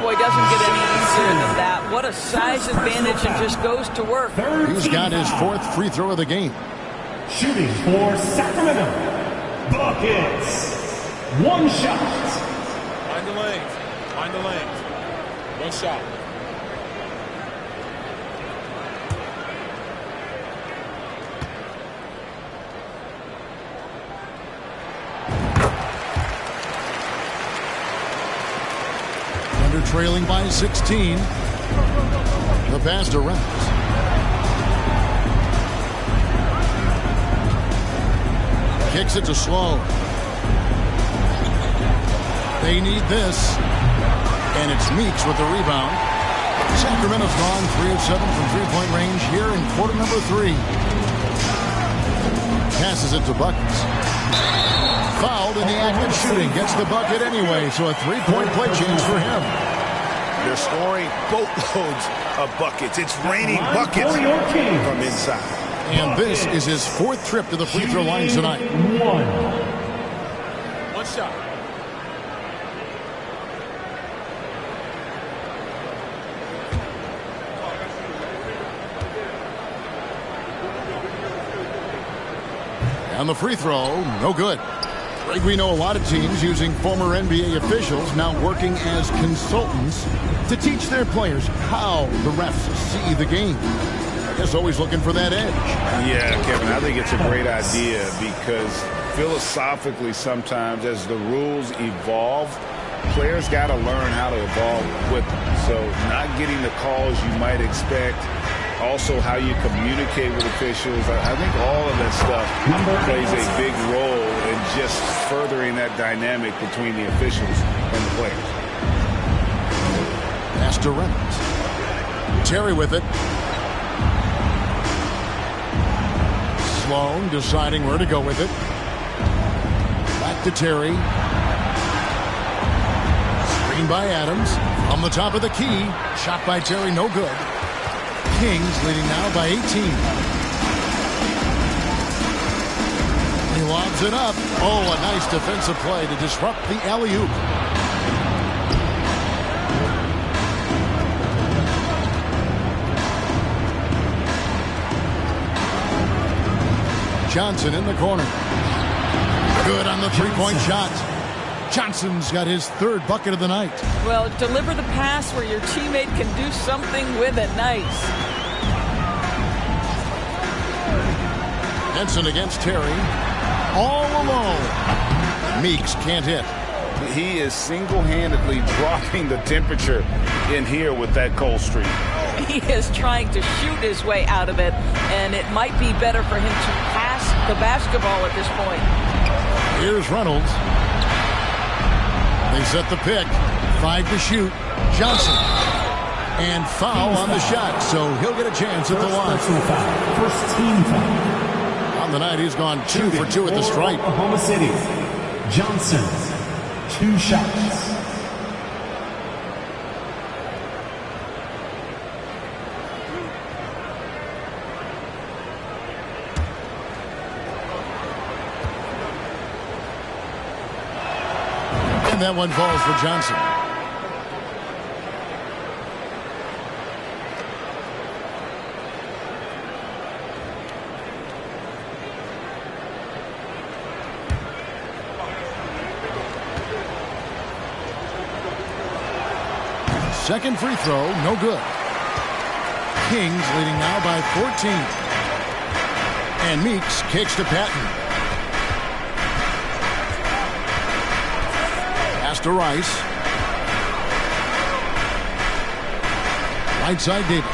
Boy, doesn't get any easier than that. What a size advantage, and just goes to work. He's got his 4th free throw of the game. Shooting for Sacramento. Buckets. 1 shot. Find the lanes. Find the lanes. 1 shot. Trailing by 16. The pass to Reynolds. Kicks it to Sloan. They need this. And it's Meeks with the rebound. Sacramento's gone 3 of 7 from three-point range here in quarter number 3. Passes it to Buckets. Fouled in the act of shooting. Gets the bucket anyway, so a 3-point play chance for him. They're scoring boatloads of buckets. It's raining buckets from inside. And this is his 4th trip to the free throw line tonight. 1 shot. And the free throw, no good. Like we know a lot of teams using former NBA officials now working as consultants to teach their players how the refs see the game. I guess always looking for that edge. Yeah, Kevin, I think it's a great idea because philosophically sometimes as the rules evolve, players got to learn how to evolve with them. So not getting the calls you might expect Also, how you communicate with officials. I think all of that stuff plays a big role in just furthering that dynamic between the officials and the players. Pass to Reynolds. Terry with it. Sloan deciding where to go with it. Back to Terry. Screen by Adams. On the top of the key. Shot by Terry, no good. Kings leading now by 18. He lobs it up. Oh, a nice defensive play to disrupt the alley-oop. Johnson in the corner. Good on the three-point shot. Johnson's got his third bucket of the night. Well, deliver the pass where your teammate can do something with it. Nice. Henson against Terry. All alone. Meeks can't hit. He is single-handedly dropping the temperature in here with that cold streak. He is trying to shoot his way out of it, and it might be better for him to pass the basketball at this point. Here's Reynolds. They set the pick. 5 to shoot. Johnson. And foul on the shot, so he'll get a chance at the line. First team foul. On the night, he's gone 2 for 2 at the stripe. Oklahoma City. Johnson. 2 shots. And that one falls for Johnson. Second free throw, no good. Kings leading now by 14. And Meeks kicks to Patton. Pass to Rice. Right side Davis.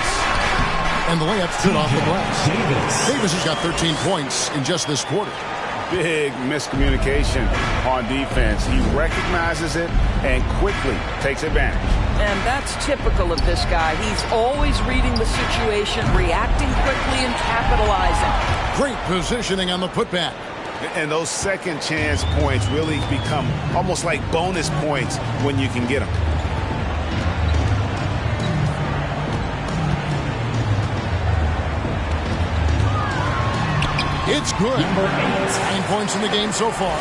And the layup's good off the glass. Davis has got 13 points in just this quarter. Big miscommunication on defense. He recognizes it and quickly takes advantage. And that's typical of this guy. He's always reading the situation, reacting quickly, and capitalizing. Great positioning on the putback. And those second chance points really become almost like bonus points when you can get them. It's good. 9 points in the game so far.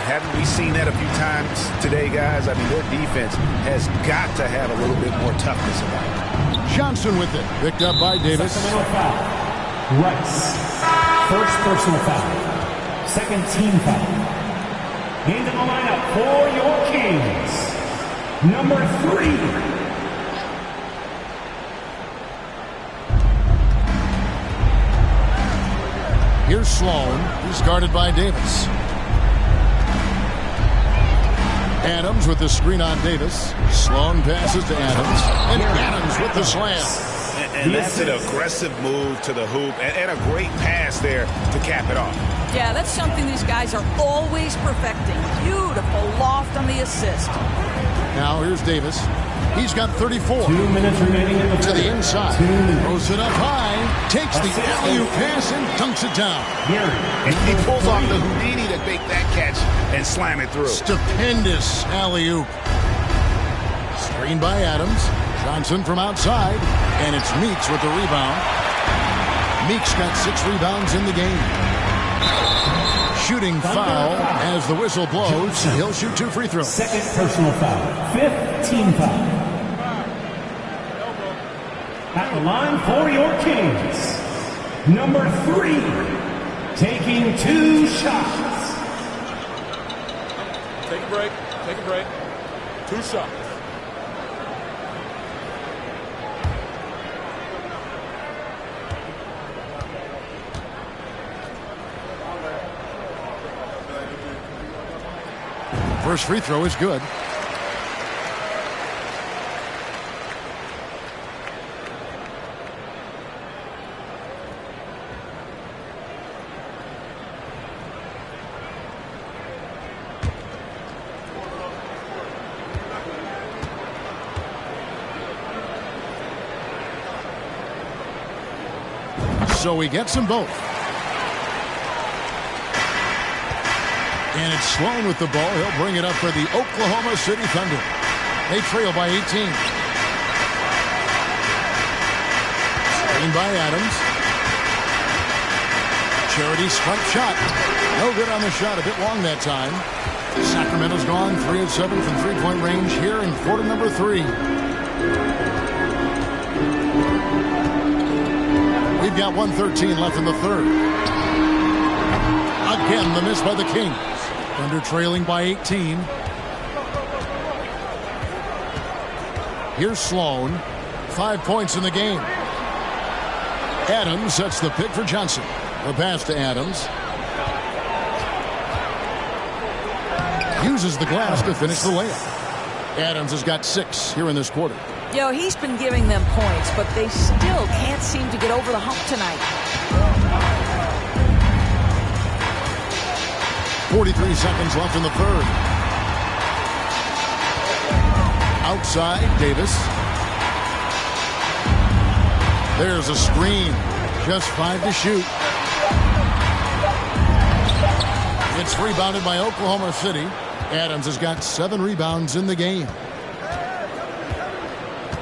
Haven't we seen that a few times today, guys? I mean, their defense has got to have a little bit more toughness about it. Johnson with it. Picked up by Davis. Sacramento foul. Rice. First personal foul. Second team foul. Into the lineup for your Kings. Number 3. Here's Sloan. He's guarded by Davis. Adams with the screen on Davis. Sloan passes to Adams. And Adams with the slam. And that's an aggressive move to the hoop. And a great pass there to cap it off. Yeah, that's something these guys are always perfecting. Beautiful loft on the assist. Now here's Davis. He's got 34. 2 minutes remaining in the to the inside. Throws it up high. Takes the alley-oop pass and dunks it down. He pulls off the Houdini to make that catch and slam it through. Stupendous alley-oop. Screen by Adams. Johnson from outside. And it's Meeks with the rebound. Meeks got 6 rebounds in the game. Shooting foul as the whistle blows. He'll shoot 2 free throws. Second personal foul. 5th team foul. At the line for your Kings. Number 3. Taking 2 shots. Take a break. Take a break. 2 shots. First free throw is good. So he gets them both. And it's Sloan with the ball. He'll bring it up for the Oklahoma City Thunder. They trail by 18. Screen by Adams. Charity strike shot. No good on the shot. A bit long that time. Sacramento's gone 3 of 7 from three-point range here in quarter number 3. We've got 1:13 left in the third. Again, the miss by the Kings. Thunder trailing by 18. Here's Sloan. 5 points in the game. Adams sets the pick for Johnson. The pass to Adams. Uses the glass to finish the layup. Adams has got 6 here in this quarter. You know, he's been giving them points, but they still can't seem to get over the hump tonight. 43 seconds left in the third. Outside, Davis. There's a screen. Just 5 to shoot. It's rebounded by Oklahoma City. Adams has got 7 rebounds in the game.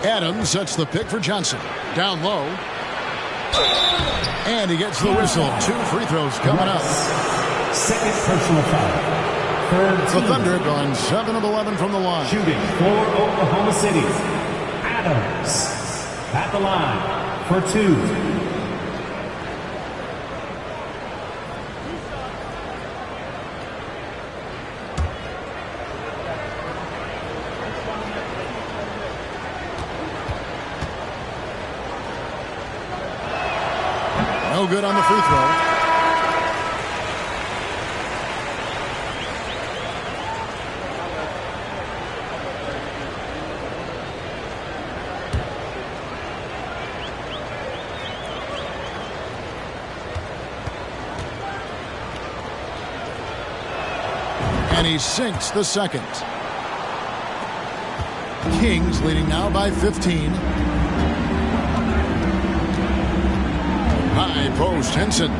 Adams sets the pick for Johnson. Down low. And he gets the whistle. 2 free throws coming up. Second personal foul. Third The Thunder gone 7 of 11 from the line. Shooting for Oklahoma City. Adams at the line for 2. No good on the free throw. And he sinks the second. Kings leading now by 15. High post, Henson.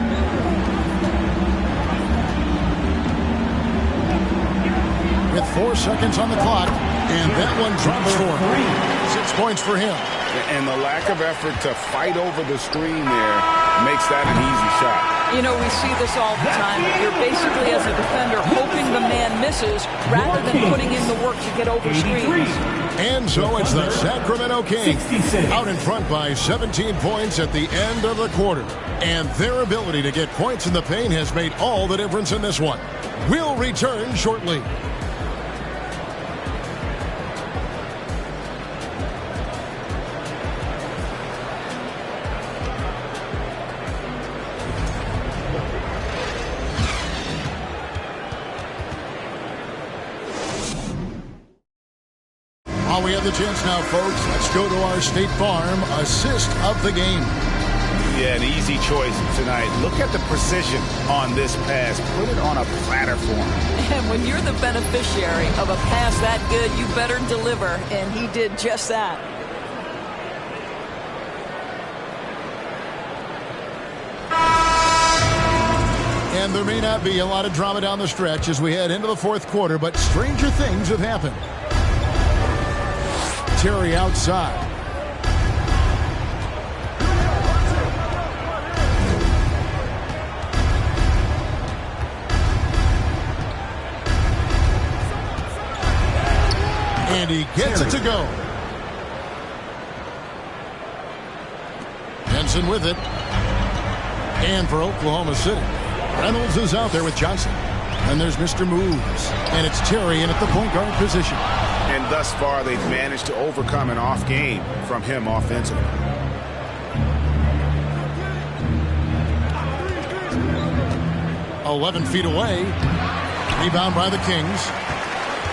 With 4 seconds on the clock, and that one drops for him. 6 points for him. And the lack of effort to fight over the screen there makes that an easy shot. You know, we see this all the time. You're basically, as a defender, hoping the man misses rather than putting in the work to get over screens. And so it's the Sacramento Kings out in front by 17 points at the end of the quarter. And their ability to get points in the paint has made all the difference in this one. We'll return shortly. While we have the chance now, folks, let's go to our State Farm assist of the game. Yeah, an easy choice tonight. Look at the precision on this pass. Put it on a platter for him. And when you're the beneficiary of a pass that good, you better deliver. And he did just that. And there may not be a lot of drama down the stretch as we head into the fourth quarter, but stranger things have happened. Terry outside. And he gets it to go. Henson with it. And for Oklahoma City, Reynolds is out there with Johnson. And there's Mr. Moves. And it's Terry in at the point guard position. And thus far, they've managed to overcome an off game from him offensively. "11 feet away. Rebound by the Kings.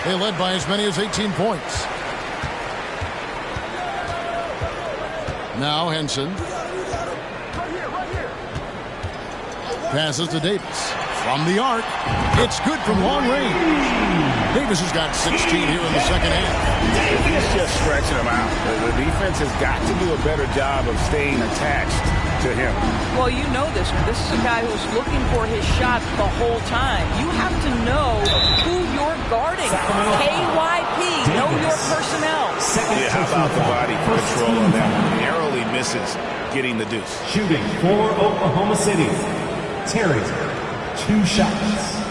They led by as many as 18 points. Now Henson. Passes to Davis. From the arc. It's good from long range. Davis has got 16 here in the second half. He's just stretching them out. The defense has got to do a better job of staying attached to him. Well, you know this. This is a guy who's looking for his shot the whole time. You have to know who you're guarding. KYP, know your personnel. Yeah, how about the body control on that one? Narrowly misses getting the deuce. Shooting for Oklahoma City, Terry, 2 shots.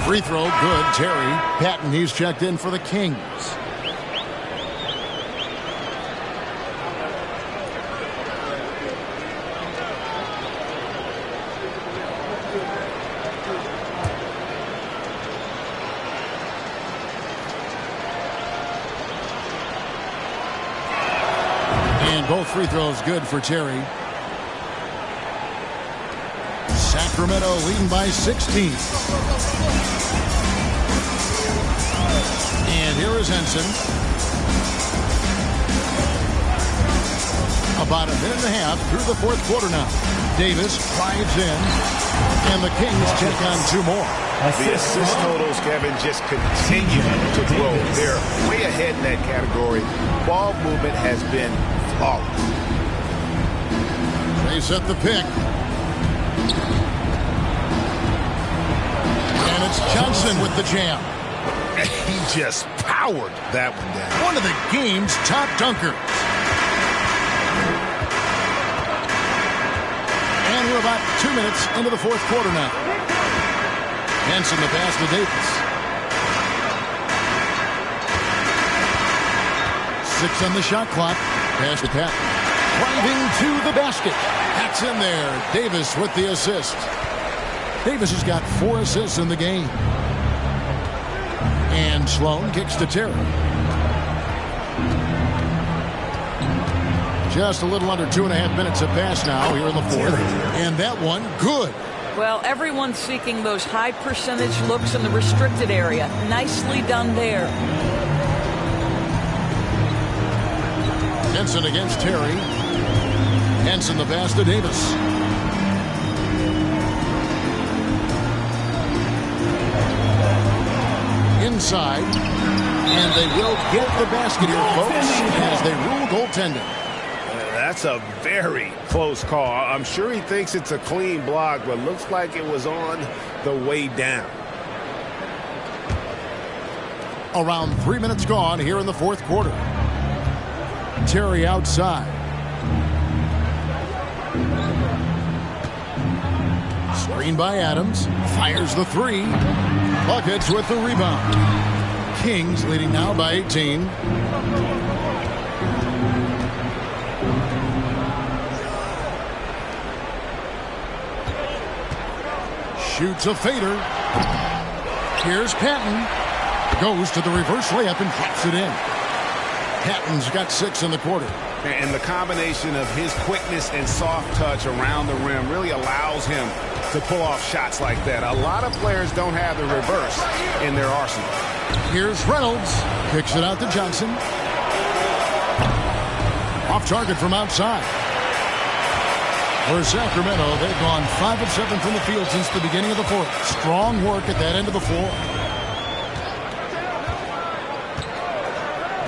Free throw, good. Terry Patton, he's checked in for the Kings. And both free throws good for Terry. Sacramento leading by 16. And here is Henson. About a minute and a half through the fourth quarter now. Davis drives in, and the Kings check on 2 more. The assist totals, Kevin, just continue to grow. They're way ahead in that category. Ball movement has been flawless. They set the pick. And it's Johnson with the jam. He just powered that one down. One of the game's top dunkers. And we're about 2 minutes into the fourth quarter now. Henson the pass to Davis. 6 on the shot clock. Pass to Pat. Driving to the basket. That's in there. Davis with the assist. Davis has got 4 assists in the game. And Sloan kicks to Terry. Just a little under 2.5 minutes have passed now here in the fourth. And that one, good. Well, everyone's seeking those high percentage looks in the restricted area. Nicely done there. Henson against Terry. Henson the pass to Davis. Inside, and they will get the basket here, folks, as they rule goaltending. That's a very close call. I'm sure he thinks it's a clean block, but looks like it was on the way down. Around 3 minutes gone here in the fourth quarter. Terry outside. Screen by Adams. Fires the 3. Buckets with the rebound. Kings leading now by 18. Shoots a fader. Here's Patton. Goes to the reverse layup and drops it in. Patton's got 6 in the quarter. And the combination of his quickness and soft touch around the rim really allows him to pull off shots like that. A lot of players don't have the reverse in their arsenal. Here's Reynolds. Kicks it out to Johnson. Off target from outside. For Sacramento, they've gone 5 of 7 from the field since the beginning of the fourth. Strong work at that end of the floor.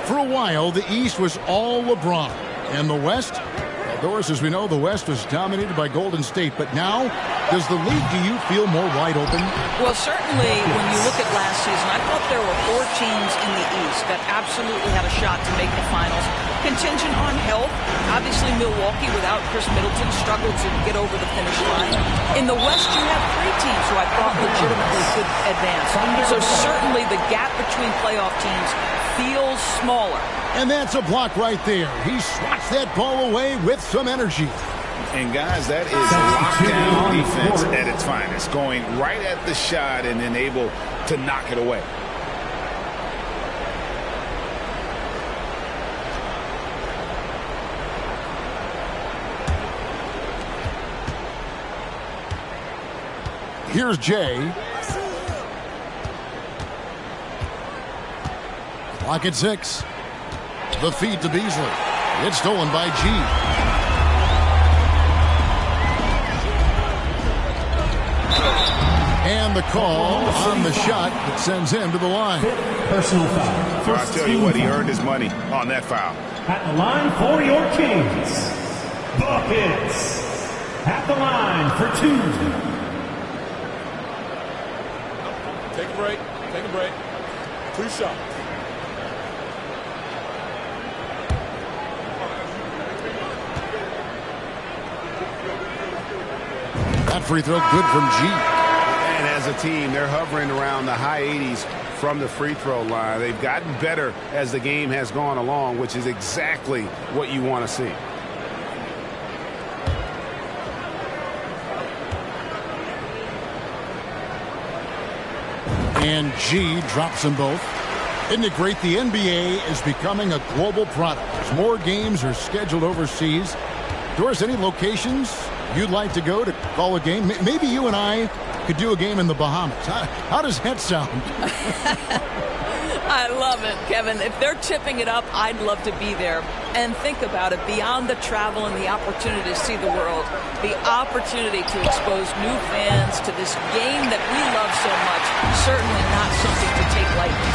For a while, the East was all LeBron. And the West? Of course, as we know, the West was dominated by Golden State. But now, does the league, do you feel more wide open? Well, certainly, when you look at last season, I thought there were 4 teams in the East that absolutely had a shot to make the finals. Contingent on health. Obviously, Milwaukee, without Chris Middleton, struggled to get over the finish line. In the West, you have 3 teams who I thought legitimately could advance. So certainly the gap between playoff teams feels smaller. And that's a block right there. He swats that ball away with some energy. And guys, that is lockdown defense at its finest. Going right at the shot and then able to knock it away. Here's Jay. Clock at 6. The feed to Beasley. It's stolen by G. And the call on the shot that sends him to the line. Personal foul. I'll tell you what, he earned his money on that foul. At the line for your Kings, buckets. At the line for 2. Take a break. Take a break. 2 shots. That free throw good from G. And as a team, they're hovering around the high 80s from the free throw line. They've gotten better as the game has gone along, which is exactly what you want to see. And G drops them both. Isn't it great? The NBA is becoming a global product. As more games are scheduled overseas. Doris, any locations you'd like to go to call a game? Maybe you and I could do a game in the Bahamas. How does that sound? I love it, Kevin. If they're tipping it up, I'd love to be there. And think about it, beyond the travel and the opportunity to see the world, the opportunity to expose new fans to this game that we love so much, certainly not something to take lightly.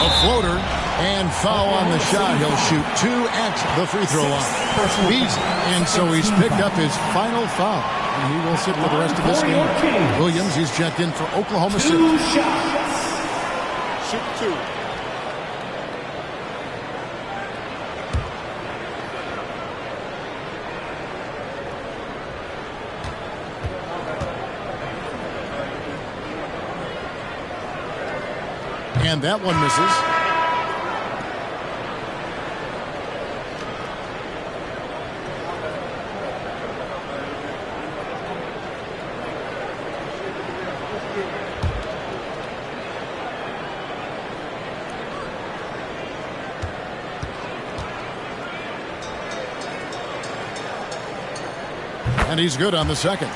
A floater and foul on the shot. He'll shoot 2 at the free throw line. And so he's picked up his final foul. And he will sit for the rest of this game. Williams, he's checked in for Oklahoma City. 2 shots. Shoot 2. And that one misses. And he's good on the second.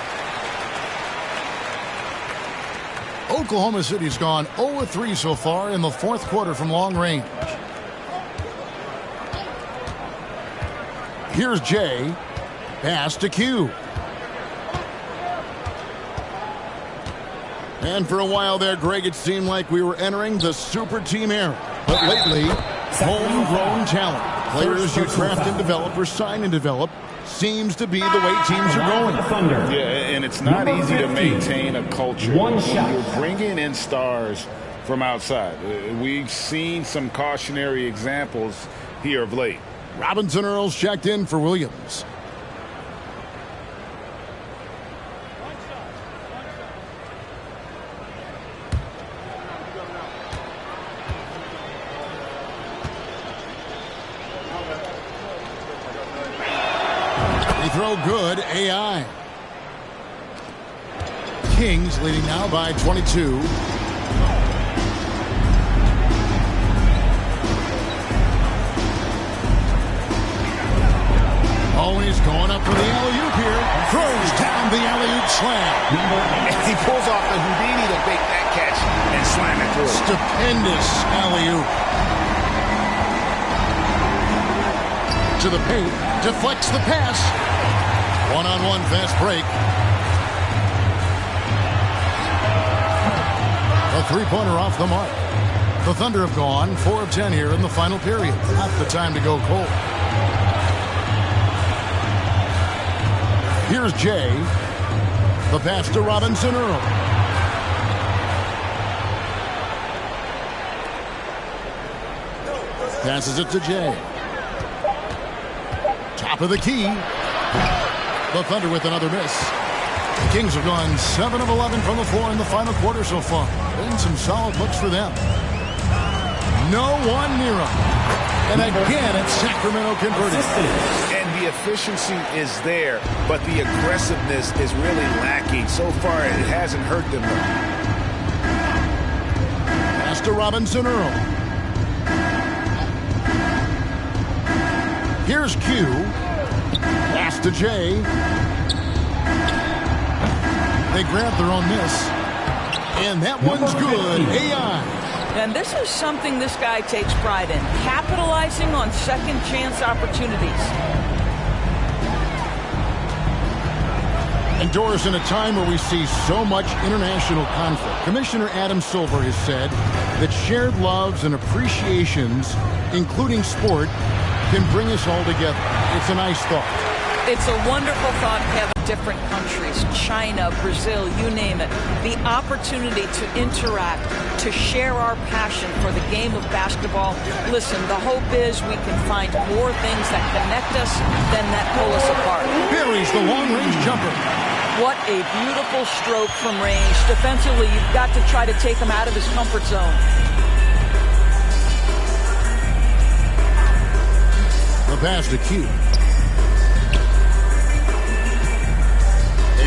Oklahoma City's gone 0-3 so far in the fourth quarter from long range. Here's Jay. Pass to Q. And for a while there, Greg, it seemed like we were entering the super team era. But lately, homegrown talent, players you draft and develop or sign and develop, seems to be the way teams are going. Yeah, and it's not easy to maintain a culture when you're bringing in stars from outside. We've seen some cautionary examples here of late. Robinson Earls checked in for Williams. Throw good, AI. Kings leading now by 22. Oh, he's going up for the alley-oop here. Throws down the alley-oop slam. And he pulls off the Houdini to make that catch and slam it through. Stupendous alley-oop. To the paint, deflects the pass. One-on-one fast break. A three-pointer off the mark. The Thunder have gone 4 of 10 here in the final period. Not the time to go cold. Here's Jay. The pass to Robinson Earl. Passes it to Jay. Top of the key. The Thunder with another miss. The Kings have gone 7 of 11 from the floor in the final quarter so far. Been some solid looks for them. No one near them. And again, it's Sacramento converted. And the efficiency is there, but the aggressiveness is really lacking. So far, it hasn't hurt them. Pass to Robinson Earl. Here's Q. Pass to Jay. They grab their own miss. And that one's good. AI. And this is something this guy takes pride in, capitalizing on second chance opportunities. Indoors in a time where we see so much international conflict, Commissioner Adam Silver has said that shared loves and appreciations, including sport, can bring us all together. It's a nice thought. It's a wonderful thought, Kevin. Different countries, China, Brazil, you name it. The opportunity to interact, to share our passion for the game of basketball. Listen, the hope is we can find more things that connect us than that pull us apart. Buries the long-range jumper. What a beautiful stroke from range. Defensively, you've got to try to take him out of his comfort zone. The pass to Q.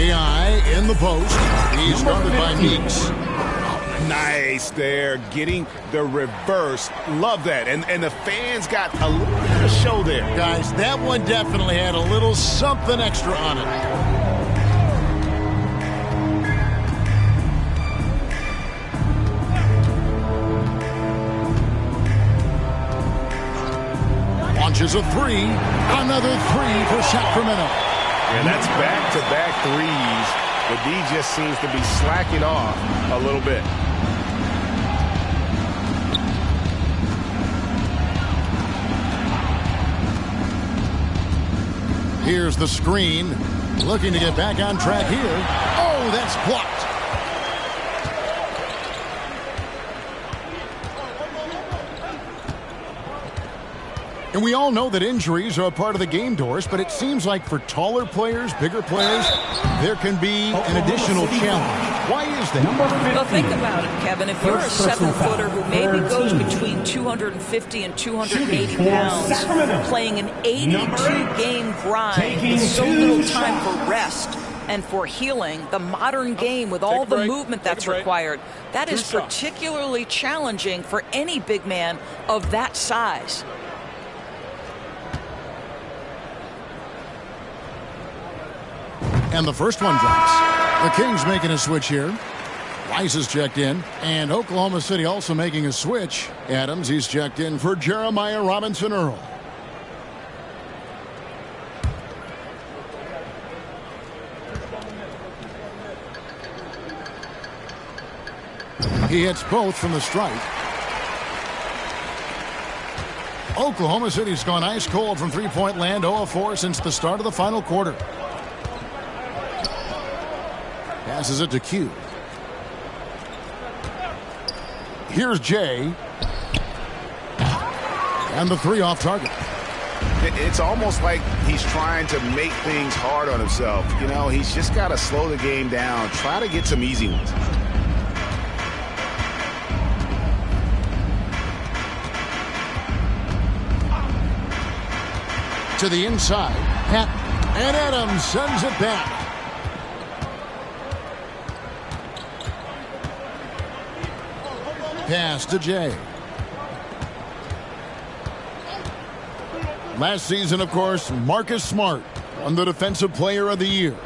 AI in the post. He's guarded by Meeks. Nice there, getting the reverse. Love that. And the fans got a little bit of a show there. Guys, that one definitely had a little something extra on it. Launches a three. Another three for Sacramento. And that's back-to-back threes. The D just seems to be slacking off a little bit. Here's the screen. Looking to get back on track here. Oh, that's blocked. And we all know that injuries are a part of the game, Doris, but it seems like for taller players, bigger players, there can be an additional challenge. Why is that? Well, think about it, Kevin. If you're a 7-footer who maybe goes between 250 and 280 pounds, playing an 82-game grind with so little time for rest and for healing, the modern game with all the movement that's required, that is particularly challenging for any big man of that size. And the first one drops. The Kings making a switch here. Rice is checked in. And Oklahoma City also making a switch. Adams, he's checked in for Jeremiah Robinson-Earl. He hits both from the stripe. Oklahoma City's gone ice cold from three-point land, 0 of 4 since the start of the final quarter. Passes it to Q. Here's Jay. And the three off target. It's almost like he's trying to make things hard on himself. You know, he's just got to slow the game down. Try to get some easy ones. To the inside. And Adams sends it back. Pass to Jay. Last season, of course, Marcus Smart won the Defensive Player of the Year.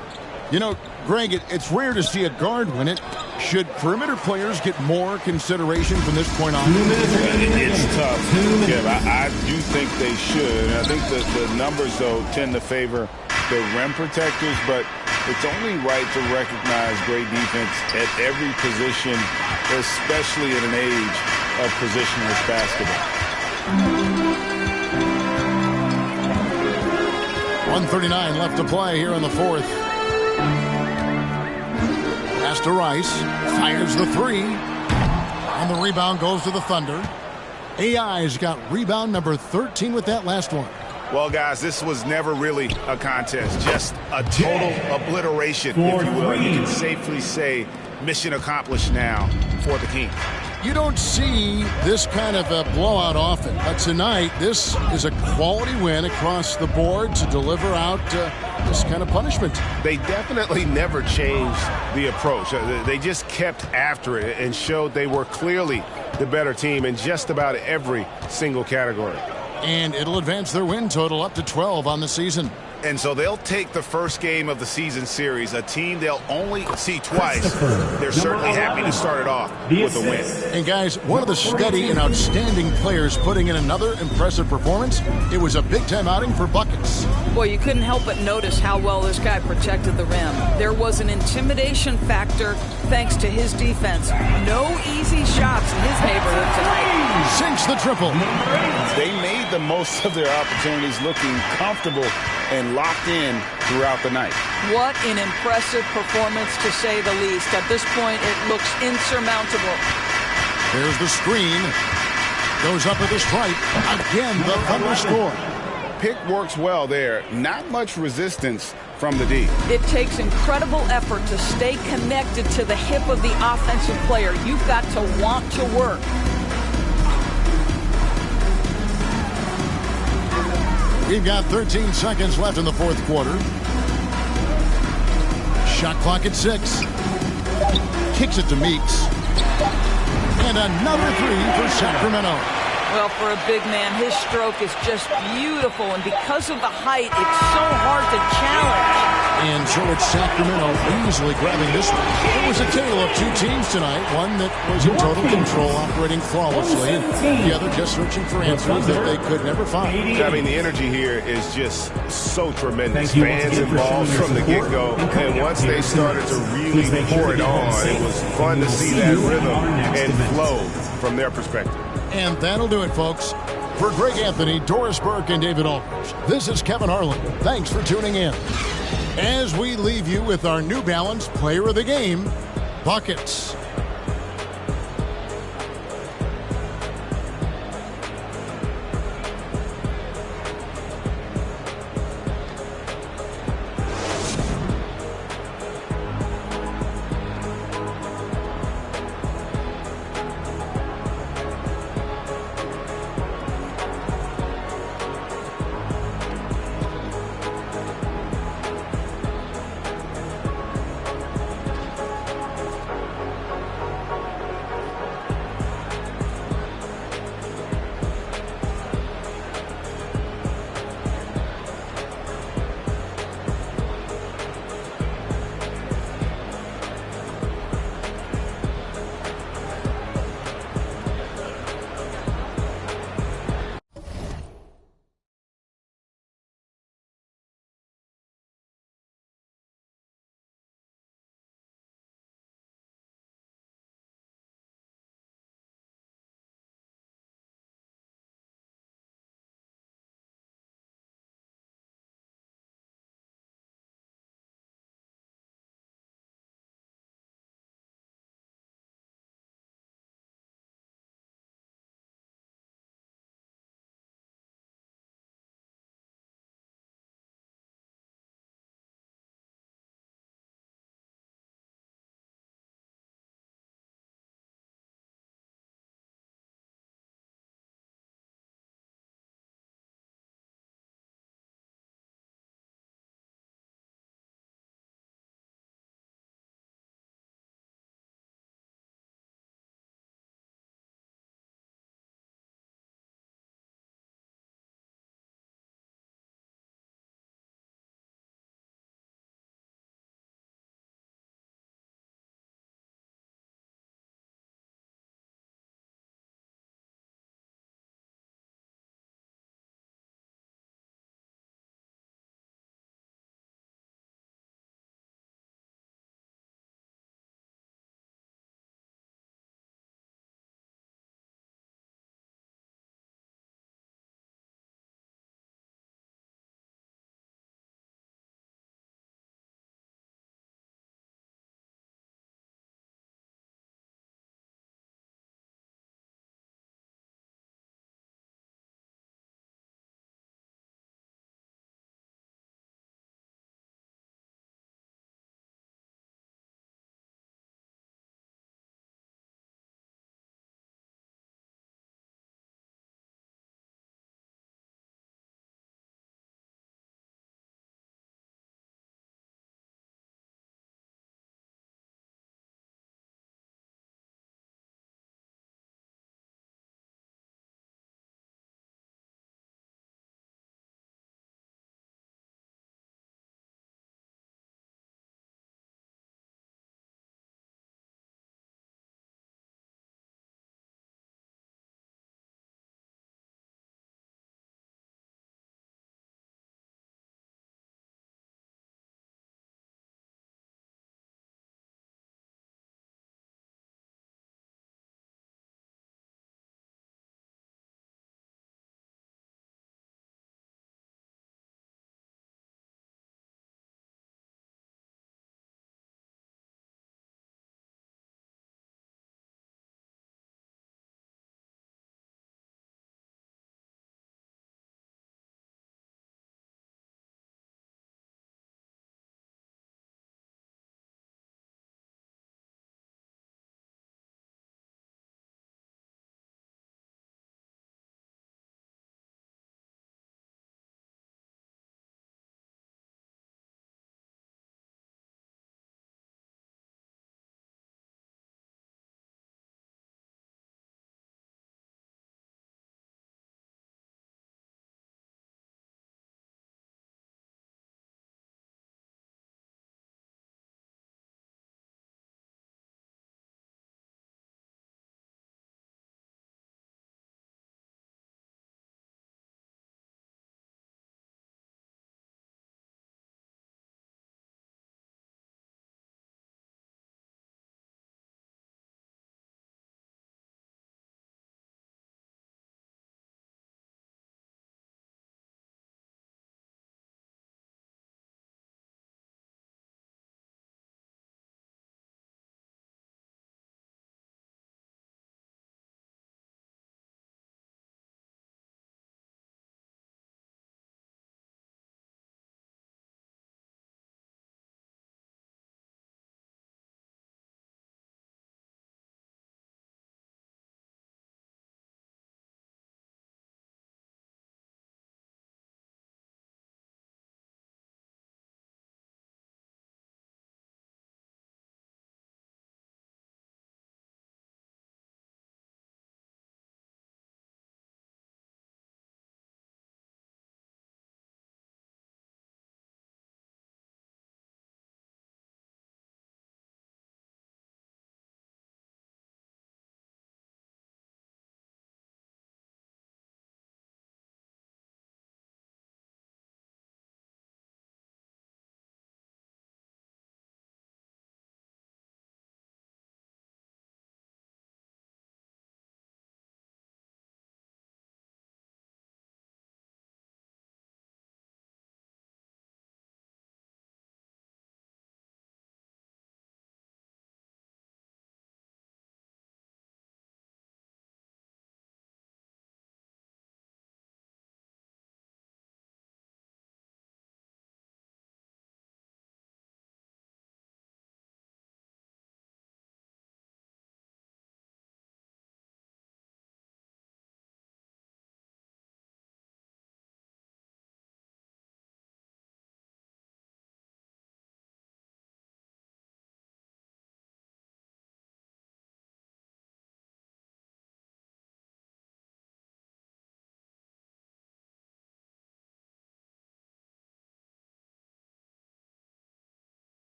You know, Greg, it's rare to see a guard win it. Should perimeter players get more consideration from this point on? It's tough, Kev. I do think they should. I think the numbers, though, tend to favor the rim protectors, but it's only right to recognize great defense at every position, especially at an age of positionless basketball. 1:39 left to play here in the fourth. Pass to Rice. Fires the three. And the rebound goes to the Thunder. AI's got rebound number 13 with that last one. Well, guys, this was never really a contest. Just a total obliteration, if you will. You can safely say mission accomplished now for the Kings. You don't see this kind of a blowout often, but tonight this is a quality win across the board to deliver out this kind of punishment. They definitely never changed the approach. They just kept after it and showed they were clearly the better team in just about every single category. And it'll advance their win total up to 12 on the season. And so they'll take the first game of the season series, a team they'll only see twice. They're certainly happy to start it off with a win. And guys, one of the steady and outstanding players putting in another impressive performance. It was a big-time outing for buckets. Boy, you couldn't help but notice how well this guy protected the rim. There was an intimidation factor thanks to his defense. No easy shots in his neighborhood tonight. Sinks the triple. They made the most of their opportunities, looking comfortable and locked in throughout the night. What an impressive performance, to say the least. At this point, it looks insurmountable. There's the screen. Goes up with a strike. Again, the Thunder score. Pick works well there. Not much resistance from the D. It takes incredible effort to stay connected to the hip of the offensive player. You've got to want to work. We've got 13 seconds left in the fourth quarter. Shot clock at 6. Kicks it to Meeks. And another three for Sacramento. Well, for a big man, his stroke is just beautiful, and because of the height, it's so hard to challenge. And so it's Sacramento easily grabbing this one. It was a tale of two teams tonight, one that was in total control, operating flawlessly, and the other just searching for answers that they could never find. I mean, the energy here is just so tremendous. Fans involved from the get-go, and once they started to really pour it on, it was fun to see that rhythm and flow from their perspective. And that'll do it, folks. For Greg Anthony, Doris Burke, and David Aldridge, this is Kevin Harlan. Thanks for tuning in. As we leave you with our New Balance Player of the Game, buckets.